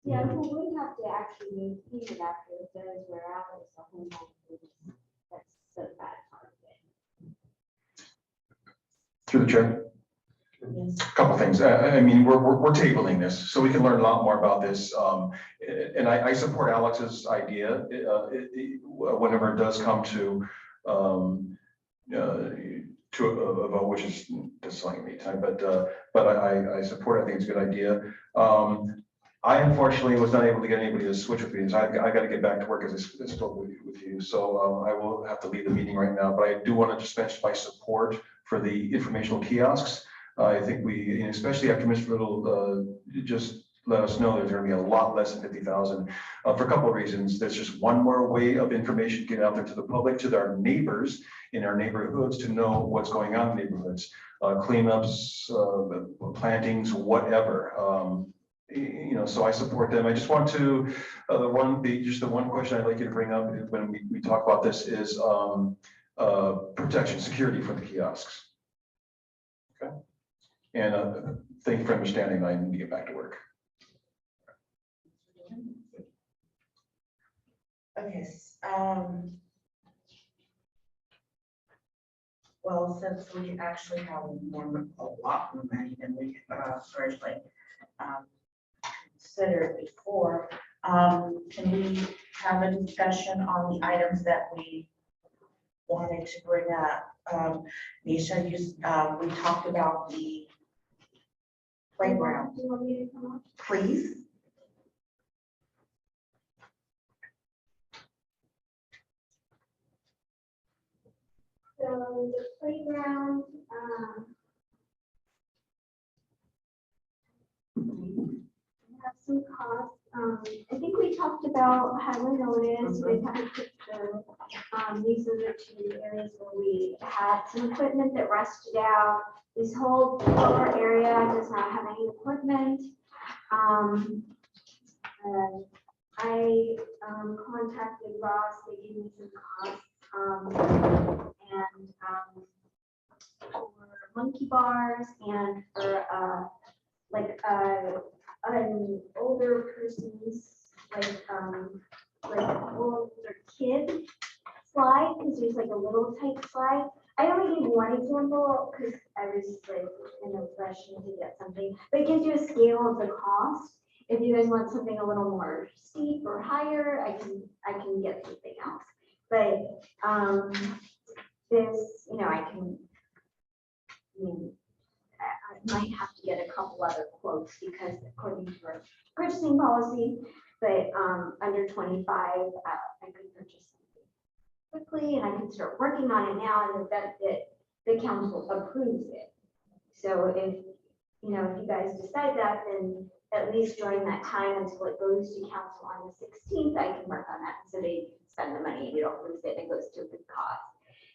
yeah, who would have to actually maintain it after it does wear out is the homeowner. That's the bad part of it. Through the chair. Yes. Couple things. I mean, we're tabling this, so we can learn a lot more about this. And I support Alex's idea, whenever it does come to a vote, which is deciding me time, but I support it. I think it's a good idea. I unfortunately was not able to get anybody to switch with me, so I got to get back to work as I spoke with you. So I will have to leave the meeting right now, but I do want to just mention my support for the informational kiosks. I think we, especially after Mr. Little just let us know there's going to be a lot less than 50,000 for a couple of reasons. There's just one more way of information getting out there to the public, to our neighbors in our neighborhoods, to know what's going on in neighborhoods, cleanups, plantings, whatever. So I support them. I just want to the one question I'd like you to bring up when we talk about this is protection, security for the kiosks. Okay. And thank you for understanding. I need to get back to work. Okay, well, since we actually have a lot more money than we originally considered before, can we have a discussion on the items that we wanted to bring up? Nisha, we talked about the playground. Do you want me to come up? Please. So the playground, have some costs. I think we talked about having notice, we had a picture. These are the two areas where we had some equipment that rusted out. This whole lower area does not have any equipment. And I contacted Ross, they gave me some costs. For monkey bars and for an older person's older kid slide, because there's like a little type slide. I only gave one example because I was like in a rush to get something, but it gives you a scale of the cost. If you guys want something a little more steep or higher, I can get something else. But this, I can, might have to get a couple other quotes because according to our purchasing policy, but under 25, I could purchase something quickly and I can start working on it now in the event that the council approves it. So if, you know, if you guys decide that, then at least during that time until it goes to council on the 16th, I can work on that so that you can spend the money and you don't lose it and it goes to a good cause.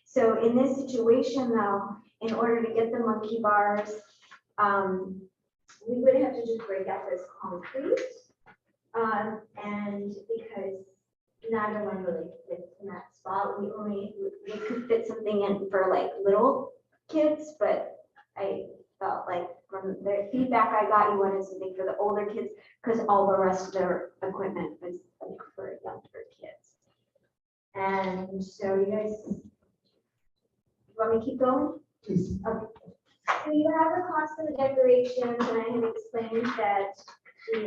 So in this situation though, in order to get the monkey bars, we would have to just break out this concrete. And because neither one really fits in that spot, we could fit something in for like little kids, but I felt like from the feedback I got, you wanted something for the older kids because all the rest of their equipment was like for younger kids. And so you guys, want me to keep going? Please. Okay. So you have the cost of the decorations, and I had explained that the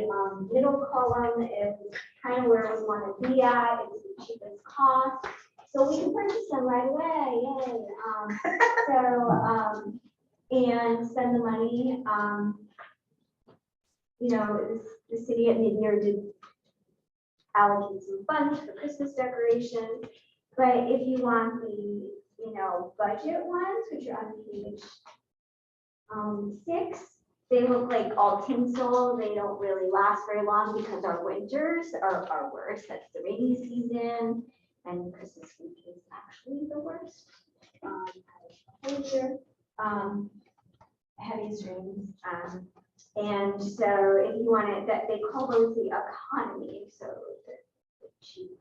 middle column is kind of where we want to be at. It's the cheapest cost, so we can purchase them right away. Yay! And spend the money. You know, the city at mid-year did allocate some funds for Christmas decorations, but if you want the budget ones, which are on page 6, they look like all tinsel. They don't really last very long because our winters are worse. That's the rainy season, and Christmas week is actually the worst. Heavy rains. And so if you want it, that they call those the economy, so the cheap.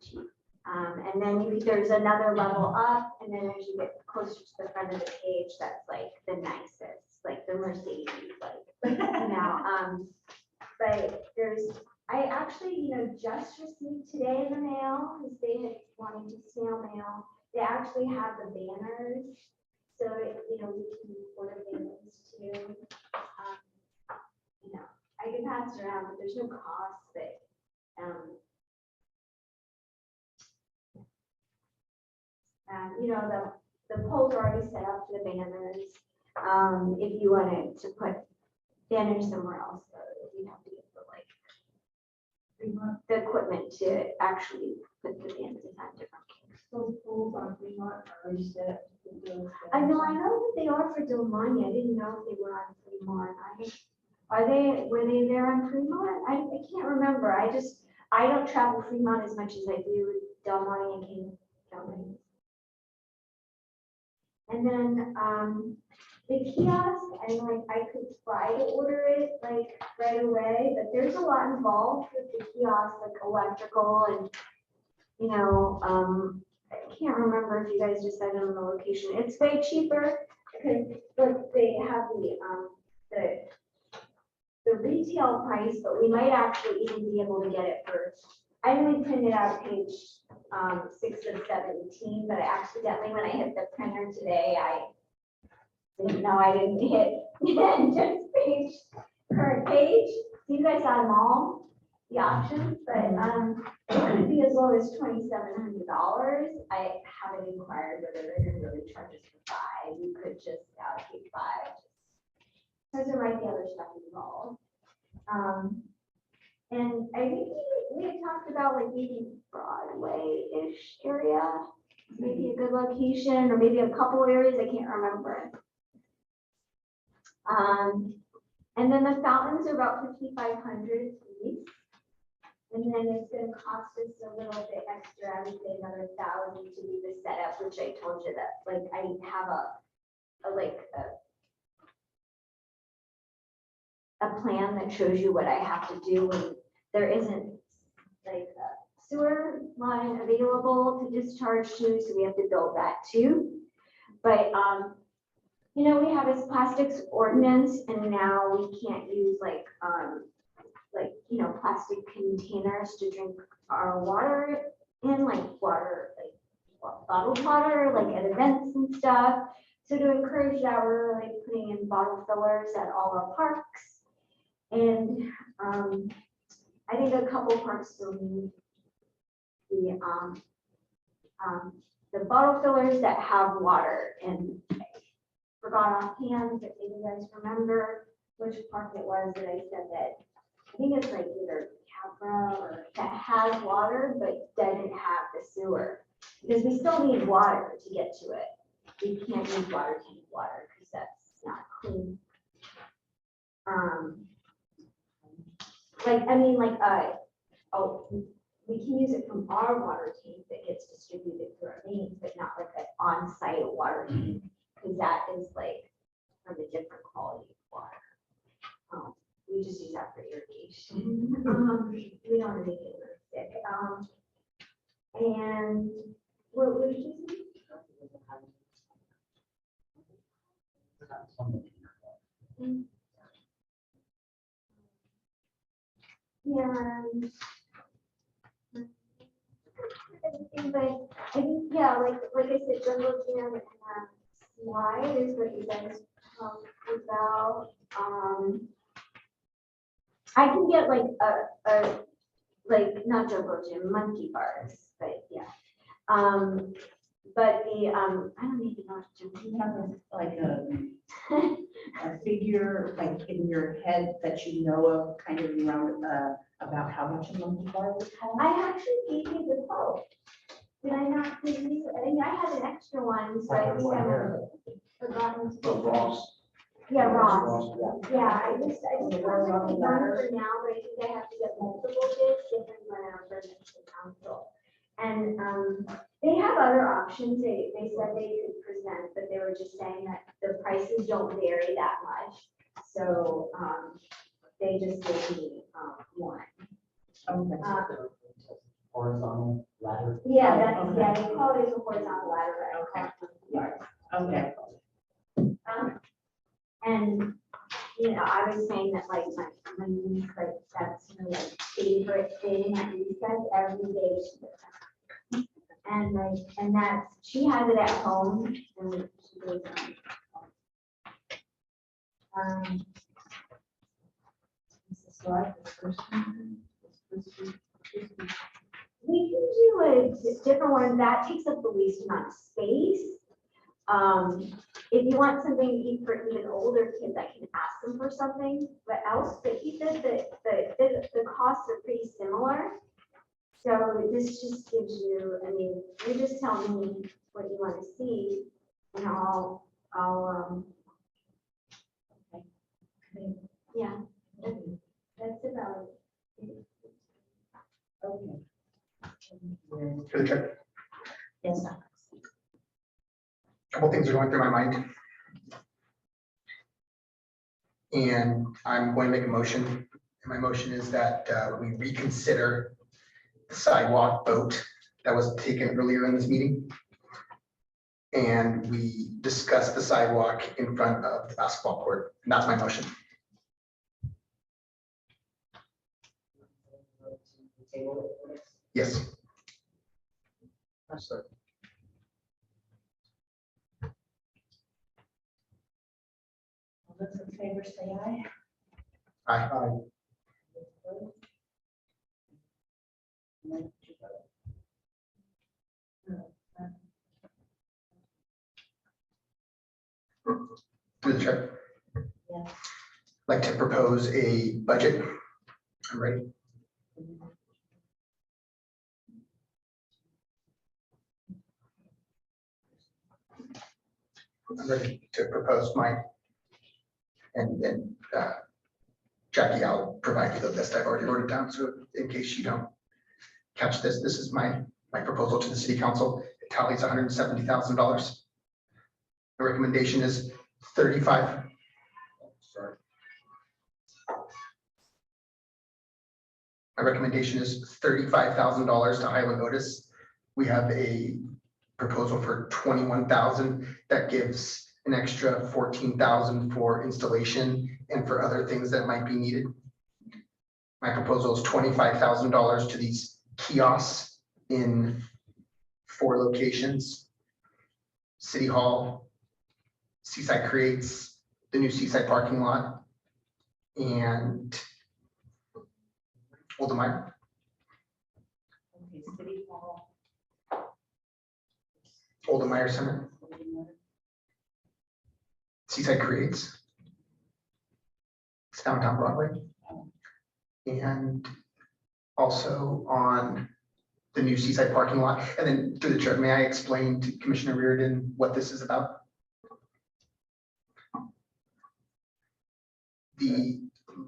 And then there's another level up, and then as you get closer to the front of the page, that's like the nicest, like the Mercedes, like, but I actually, just received today in the mail, because they had wanted to snail mail, they actually have the banners, so, we can order banners too. I can pass it around, but there's no cost, but, the poles are already set up for the banners. If you wanted to put banners somewhere else, you'd have to get the equipment to actually put the banners on different poles. Those poles on Fremont are already set up. I know that they are for Del Monte. I didn't know if they were on Fremont. Were they there on Fremont? I can't remember. I don't travel Fremont as much as I do Del Monte and King County. And then the kiosk, I could try to order it like right away, but there's a lot involved with the kiosk, like electrical and, I can't remember if you guys decided on the location. It's way cheaper because they have the retail price, but we might actually even be able to get it for, I only printed out page 6 of 17, but I accidentally, when I hit the printer today, I didn't know I didn't hit just current page. So you guys got them all, the options, but it could be as low as $2,700. I haven't inquired whether they're going to really charge us for 5. You could just allocate 5. Because there might be other stuff involved. And I think we had talked about like maybe Broadway-ish area, maybe a good location, or maybe a couple areas, I can't remember. And then the fountains are about $5,500 each. And then it's going to cost us a little bit extra, I would say another $1,000 to do the setup, which I told you that like I have a plan that shows you what I have to do when there isn't like a sewer line available to discharge to, so we have to build that too. But we have this plastics ordinance, and now we can't use plastic containers to drink our water in, bottled water, like at events and stuff. So to encourage that, we're like putting in bottle fillers at all our parks. And I think a couple parks still need the bottle fillers that have water. And I forgot offhand, but maybe you guys remember, which park it was that I said that, I think it's like either Capra or that has water but doesn't have the sewer. Because we still need water to get to it. We can't use water tank water because that's not clean. We can use it from our water tank that gets distributed through our mains, but not like an on-site water tank, because that is like from a different quality of water. We just use that for irrigation. We don't want to make it look sick. And what was you saying? And but I think, yeah, like I said, jungle gym and slide is what you guys talked about. I can get like a like not jungle gym, monkey bars, but yeah. But the I don't even know what jungle. You have like a figure like in your head that you know of, kind of around, about how much a monkey bar would cost? I actually gave you the quote. Did I not give you? I think I had an extra one, so I think I might have forgotten. to- So Ross. Yeah, Ross. Yeah, I just wanted one for now, but I think I have to get multiple bids, different than our emergency council. And they have other options. They said they could present, but they were just saying that the prices don't vary that much. So they just gave me one. Horizontal ladder. Yeah, they call it a horizontal ladder, but I call it Okay. and, you know, I was saying that like my niece, like, that's her like favorite thing at recess every day. She does that. And like, and that's, she has it at home and she goes, we can do a different one that takes up the least amount of space. If you want something to eat for even older kids, I can ask them for something, but he said that the costs are pretty similar. So this just gives you, I mean, you just tell me what you want to see, and I'll yeah, that's about it. Okay. For the check, Yes. couple things are going through my mind. And I'm going to make a motion. And my motion is that we reconsider the sidewalk vote that was taken earlier in this meeting. And we discuss the sidewalk in front of the basketball court. And that's my motion. Yes. All those in favor say aye. Aye. Through the chair. Yes. I'd like to propose a budget. I'm ready. I'm ready to propose mine. And then Jackie, I'll provide you the list. I've already wrote it down, so in case you don't catch this, this is my proposal to the city council. It tallies $170,000. The recommendation is 35. Sorry. My recommendation is $35,000 to Highland Otis. We have a proposal for 21,000 that gives an extra 14,000 for installation and for other things that might be needed. My proposal is $25,000 to these kiosks in 4 locations: City Hall, Seaside Creates, the new Seaside parking lot, and Oldemeyer. Okay, City Hall. Oldemeyer Center, Seaside Creates, It's downtown Broadway. And also on the new Seaside parking lot. And then through the chair, may I explain to Commissioner Reardon what this is about? The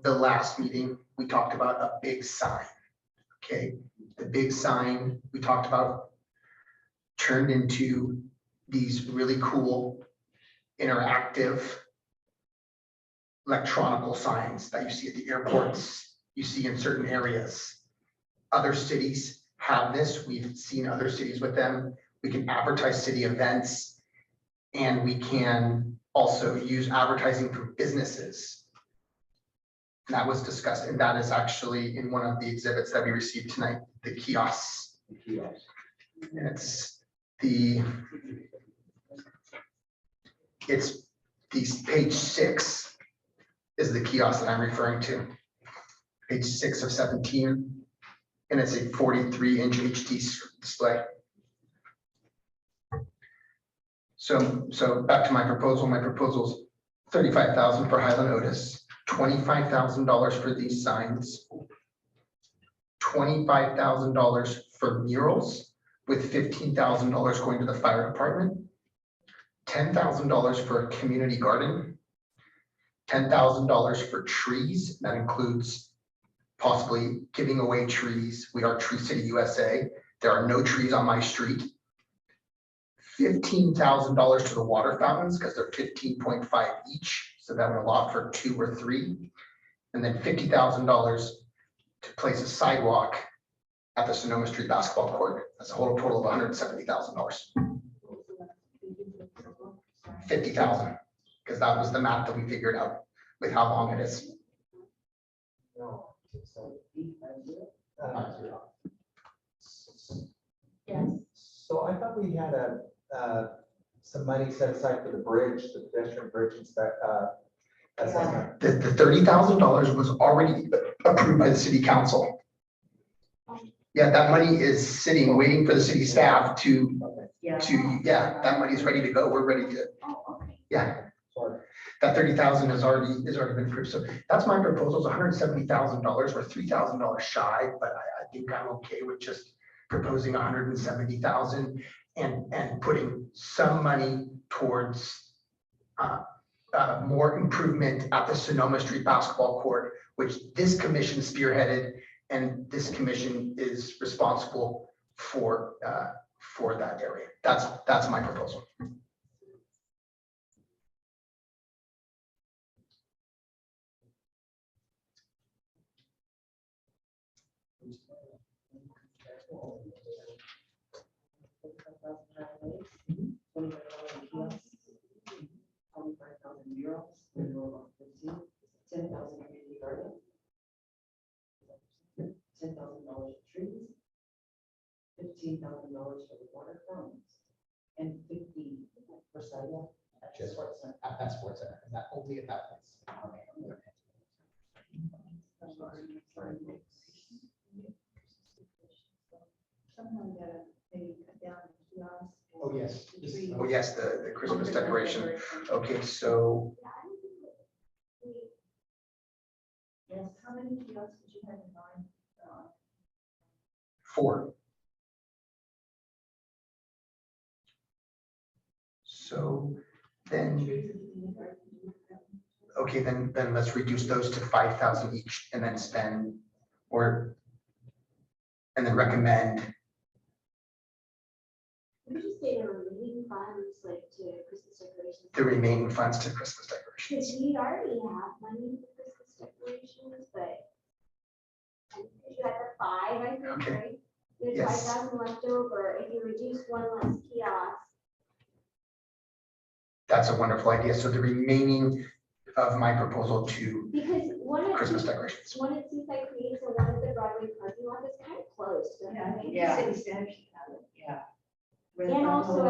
last meeting, we talked about a big sign. Okay, the big sign we talked about turned into these really cool interactive electronical signs that you see at the airports, you see in certain areas. Other cities have this. We've seen other cities with them. We can advertise city events, and we can also use advertising for businesses. And that was discussed, and that is actually in one of the exhibits that we received tonight, the kiosks. And it's these page 6 is the kiosk that I'm referring to. Page 6 of 17, and it's a 43-inch HD display. So back to my proposal. My proposal is $35,000 for Highland Otis, $25,000 for these signs, $25,000 for murals, with $15,000 going to the fire department, $10,000 for a community garden, $10,000 for trees. That includes possibly giving away trees. We are Tree City USA. There are no trees on my street. $15,000 to the water fountains because they're 15.5 each. So that would allot for 2 or 3. And then $50,000 to place a sidewalk at the Sonoma Street basketball court. That's a whole total of $170,000. 50,000, because that was the math that we figured out with how long it is. Yes. So I thought we had some money set aside for the bridge, the pedestrian bridge assessment. The $30,000 was already approved by the city council. Yeah, that money is sitting, waiting for the city staff to, that money is ready to go. We're ready to, Sorry. that 30,000 has already been approved. So that's my proposal is $170,000. We're $3,000 shy, but I think I'm okay with just proposing 170,000 and putting some money towards more improvement at the Sonoma Street basketball court, which this commission spearheaded, and this commission is responsible for that area. That's my proposal. Murals, 10,000 community garden, $10,000 for trees, $15,000 for the water fountains, and $50,000 for sidewalk. Just Sports Center, at Sports Center, and that only at that place. Someone gotta maybe cut down the kiosks. Oh, yes. The trees. Oh, yes, the Christmas decoration. Okay, so Yes, how many kiosks did you have in mind? 4. So then, okay, then let's reduce those to 5,000 each and then spend, and then recommend. We just say the remaining funds, like to Christmas decorations. The remaining funds to Christmas decorations. Because we already have money for Christmas decorations, but you had the 5, I think, Okay. right? You had Yes. 5,000 left over. If you reduce one less kiosk, That's a wonderful idea. So the remaining of my proposal to because one at Christmas decorations. Seaside Creates and one at the Broadway parking lot is kind of close. Don't you think? Yeah. City Center should have it. Yeah. And also,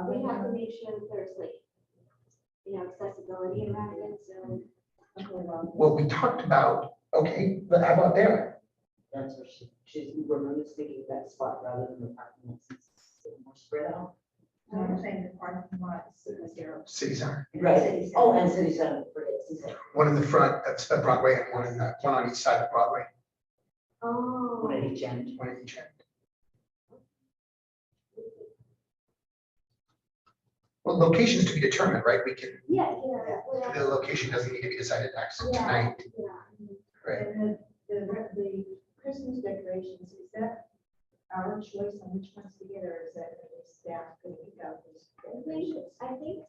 we have to make sure that there's like, accessibility around it, so. What we talked about, okay, but how about there? That's what we're just thinking that spot rather than the parking lot, since it's more spread out. I'm saying the parking lot is zero. City Center. Right, oh, and city center, forget One in the front of Broadway and one on each side of Broadway, Oh. One at each end. one at each end. Well, locations to be determined, right? We can, Yeah, the location doesn't need to be decided next tonight, right? And the Christmas decorations, is that our choice on which ones to get, or is that the staff going to pick out those decorations? I think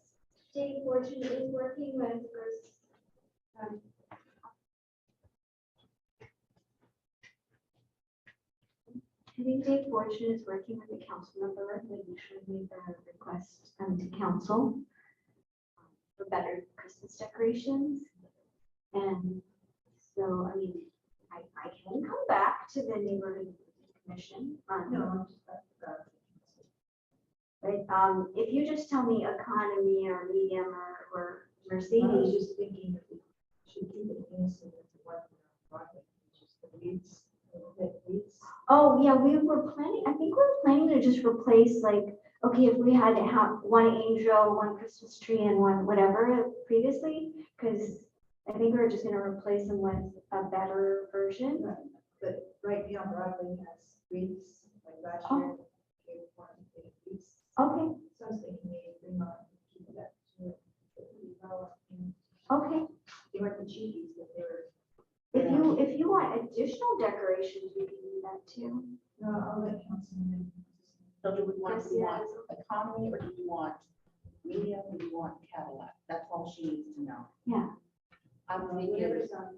State Fortune is working with us. I think Dave Fortune is working with the council member, making sure we make the request to council for better Christmas decorations. And so, I mean, I can come back to the neighborhood commission. No, I'm just, But if you just tell me economy or medium or I was Mercedes, just thinking if we should keep it innocent with the one project, just the weeds, the weeds. oh yeah, we were planning, I think we were planning to just replace like, okay, if we had to have one angel, one Christmas tree and one whatever previously, because I think we were just gonna replace them with a better version. But right now Broadway has weeds, like last Oh. year, gave one big weeds. Okay, So I was thinking maybe Fremont, keep that to develop and okay. they weren't the cheapies, but they were. If you want additional decorations, we can do that too. No, I'll let Councilman. So do we want, Yes, do you want yes. economy or do you want medium, or do you want Cadillac? That's all she needs to know. Yeah. I'm thinking, Whatever's on.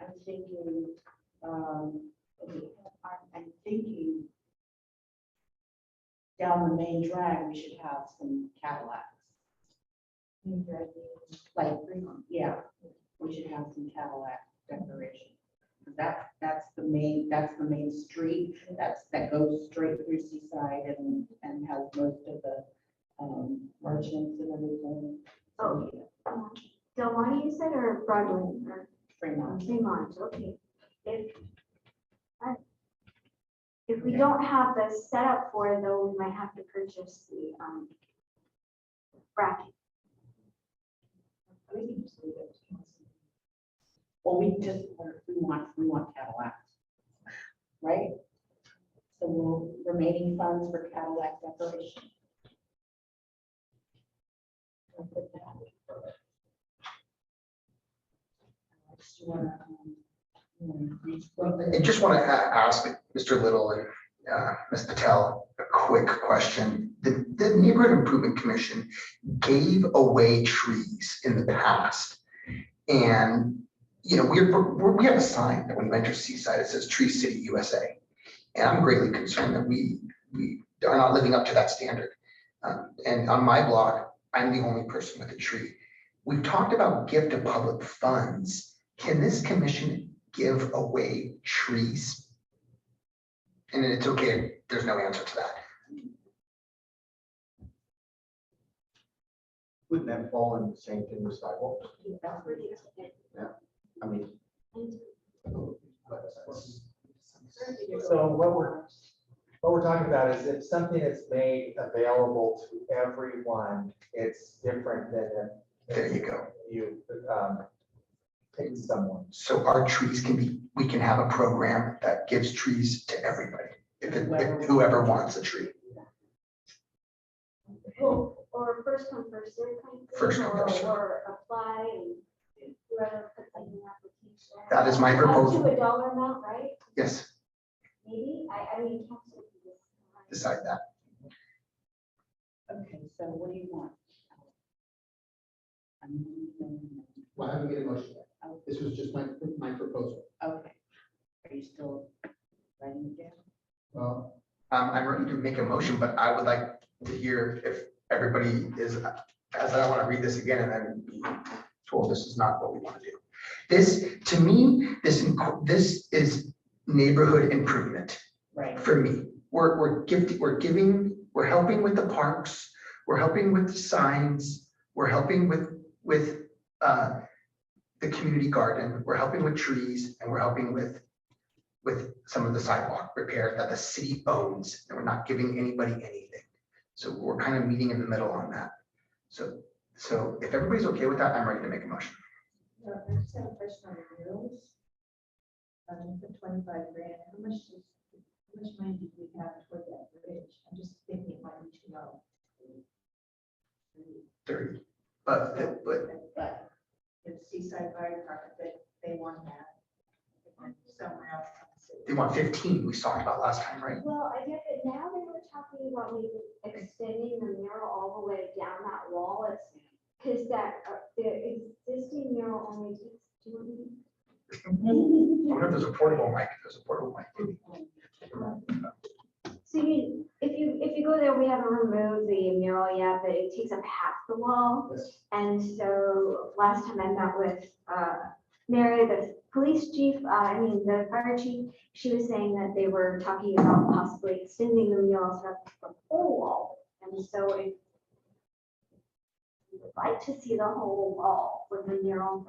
I'm thinking, okay, I'm thinking down the main drag, we should have some Cadillacs. Like, yeah, we should have some Cadillac decoration. That's the main street, that goes straight through Seaside and has most of the merchants and everything. Oh, Del Monte you said, or Broadway, or Fremont. Fremont, okay. If we don't have the setup for it, though, we might have to purchase the bracket. We can just leave it to Councilman. Well, we want Cadillacs, right? So remaining funds for Cadillac decoration. I'll put that. I just want to ask Mr. Little and Ms. Patel a quick question. The Neighborhood Improvement Commission gave away trees in the past. And, you know, we have a sign that when you enter Seaside, it says Tree City USA. And I'm greatly concerned that we are not living up to that standard. And on my block, I'm the only person with a tree. We've talked about gift of public funds. Can this commission give away trees? And it's okay, there's no answer to that. Wouldn't that fall in the same thing with sidewalks? I mean. So what we're talking about is if something is made available to everyone, it's different than There you go. you pick someone. So our trees we can have a program that gives trees to everybody, if whoever wants a tree. Or first come, first serve kind of thing, First come, first serve. or apply and whoever puts in an application. That is my Up proposal. to a dollar amount, right? Yes, Maybe, I mean, council can decide that. Okay, so what do you want? Well, I haven't made a motion yet. This was just my proposal. Okay. Are you still writing it down? Well, I'm ready to make a motion, but I would like to hear if everybody is, as I don't want to read this again and then be told this is not what we want to do. This, to me, this is neighborhood improvement Right. for me. We're helping with the parks, we're helping with the signs, we're helping with the community garden, we're helping with trees, and we're helping with some of the sidewalk repairs that the city owns, and we're not giving anybody anything. So we're kind of meeting in the middle on that. So So if everybody's okay with that, I'm ready to make a motion. I just have a question on the murals. For 25 grand, how much money did we have toward that bridge? I'm just thinking it might be too low. 30. But But the Seaside Fire Department, they want that. They want somewhere else. they want 15, we talked about last time, right? Well, I get it. Now they were talking about maybe extending the mural all the way down that wall. It's because the existing mural only takes 200. I wonder if there's a portable mic, if there's a portable mic. So if you go there, we haven't removed the mural yet, but it takes up half the wall. And so last time I met with Mary, the police chief, the fire chief, she was saying that they were talking about possibly extending the mural to the whole wall. And so if you would like to see the whole wall with the mural,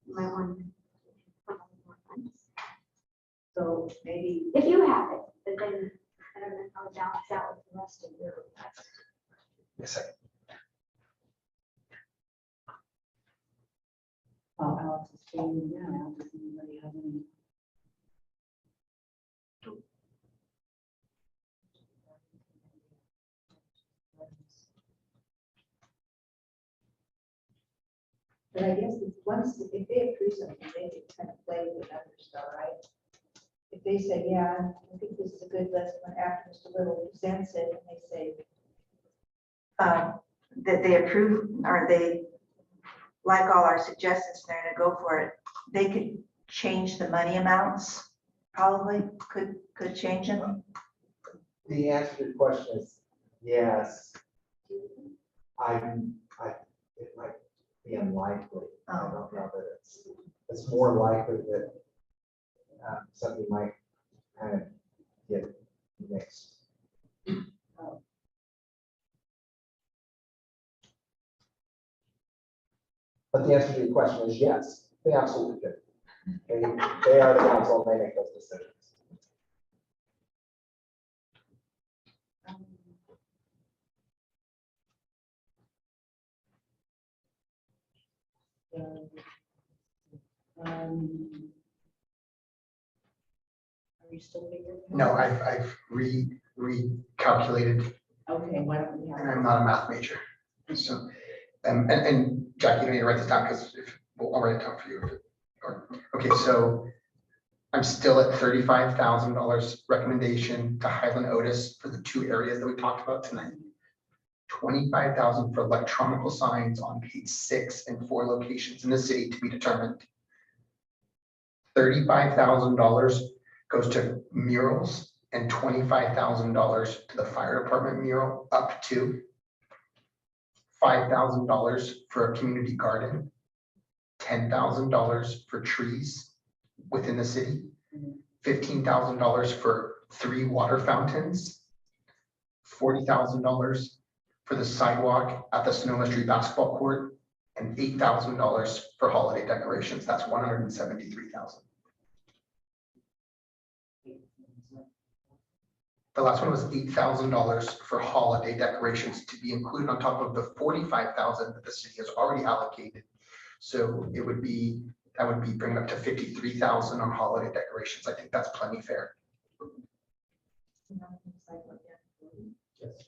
you might want to. So maybe If you have it, but then I don't know how to balance out with the rest of your request. Yes, sir. Alex is staying now. Does anybody have any? But I guess if they approve something, they can kind of play with other stuff, right? If they say, yeah, I think this is a good list, when after Mr. Little presents it, and they say, that they approve, or they like all our suggestions, they're gonna go for it, they could change the money amounts, probably, could change them. The answer to your question is yes. It might be unlikely. I don't know that it's more likely that something might kind of get mixed. But the answer to your question is yes, they absolutely could. They are the council, and they make those decisions. Are you still figuring? No, I've recalculated, Okay, why don't we and have? I'm not a math major. So, and Jackie, you don't need to write this down because I'll write it down for you. Okay, so I'm still at $35,000 recommendation to Highland Otis for the 2 areas that we talked about tonight. 25,000 for electronical signs on page 6 and 4 locations in the city to be determined. $35,000 goes to murals and $25,000 to the fire department mural, up to $5,000 for a community garden, $10,000 for trees within the city, $15,000 for 3 water fountains, $40,000 for the sidewalk at the Sonoma Street basketball court, and $8,000 for holiday decorations. That's $173,000. The last one was $8,000 for holiday decorations to be included on top of the $45,000 that the city has already allocated. So that would be bringing up to $53,000 on holiday decorations. I think that's plenty fair. Yes.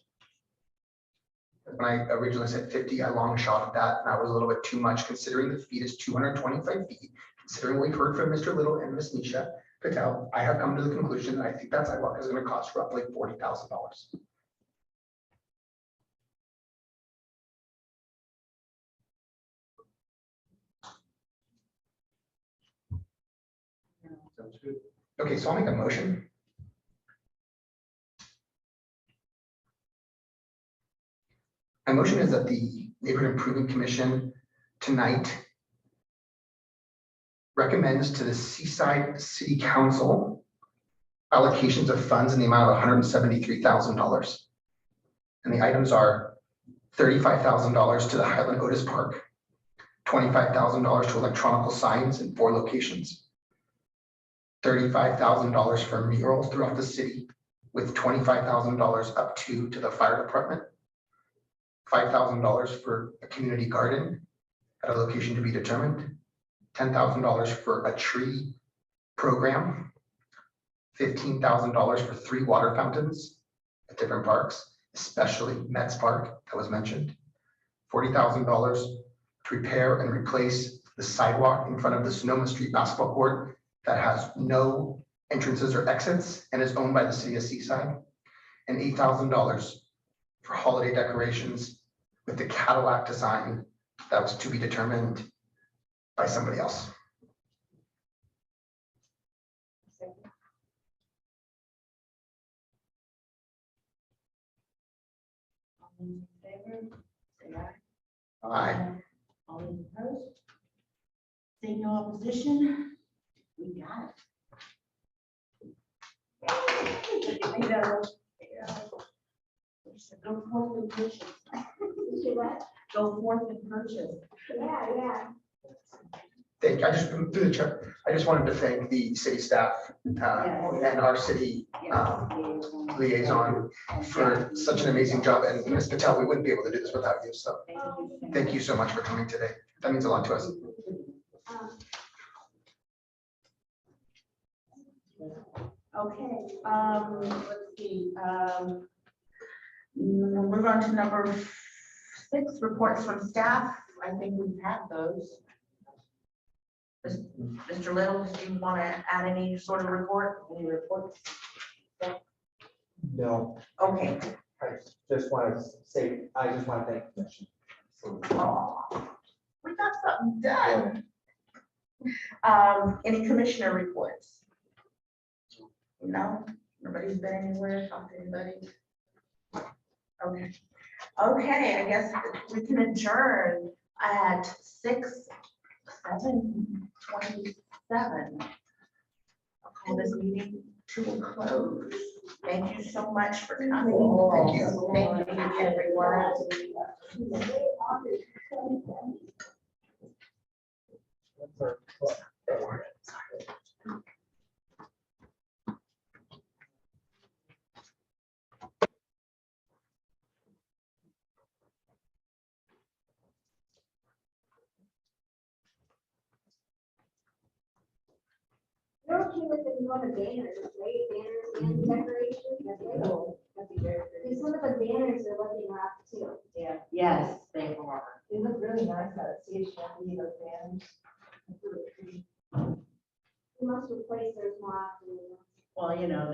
When I originally said 50, I long shot at that, and that was a little bit too much considering the feet is 225 feet. Considering we've heard from Mr. Little and Miss Nisha Patel, I have come to the conclusion that I think that sidewalk is going to cost roughly $40,000. Sounds good. Okay, so I'll make a motion. My motion is that the Neighborhood Improvement Commission tonight recommends to the Seaside City Council allocations of funds in the amount of $173,000. And the items are $35,000 to the Highland Otis Park, $25,000 to electronical signs in 4 locations, $35,000 for murals throughout the city, with $25,000 up to the fire department, $5,000 for a community garden at a location to be determined, $10,000 for a tree program, $15,000 for 3 water fountains at different parks, especially Mets Park that was mentioned, $40,000 to repair and replace the sidewalk in front of the Sonoma Street basketball court that has no entrances or exits and is owned by the city of Seaside, and $8,000 for holiday decorations with the Cadillac design that was to be determined by somebody else. All those in favor, say aye. Aye. All those opposed? Seeing no opposition, we got it. I know. Go forth and purchase. See what? Go forth and purchase. Yeah. Thank you. I just, through the chair, I just wanted to thank the city staff and our city liaison for such an amazing job. And Ms. Patel, we wouldn't be able to do this without you. So thank you so much for coming today. That means a lot to us. Okay, let's see, move on to number 6, reports from staff. I think we've had those. Mr. Little, do you want to add any sort of report, any reports? No, Okay. I just want to say, I just want to thank the commission. Aw, we got something done. Any commissioner reports? No, nobody's been anywhere, talked to anybody? Okay, okay, I guess we can adjourn at 7:27. I'll call this meeting to a close. Thank you so much for coming. Thank you. Thank you, everyone. You're okay with the one of banners, right? Banners and decorations? These one of the banners are looking rough too. Yeah, yes, they are. They look really nice out at CHW, those fans. We must replace those more often. Well, you know,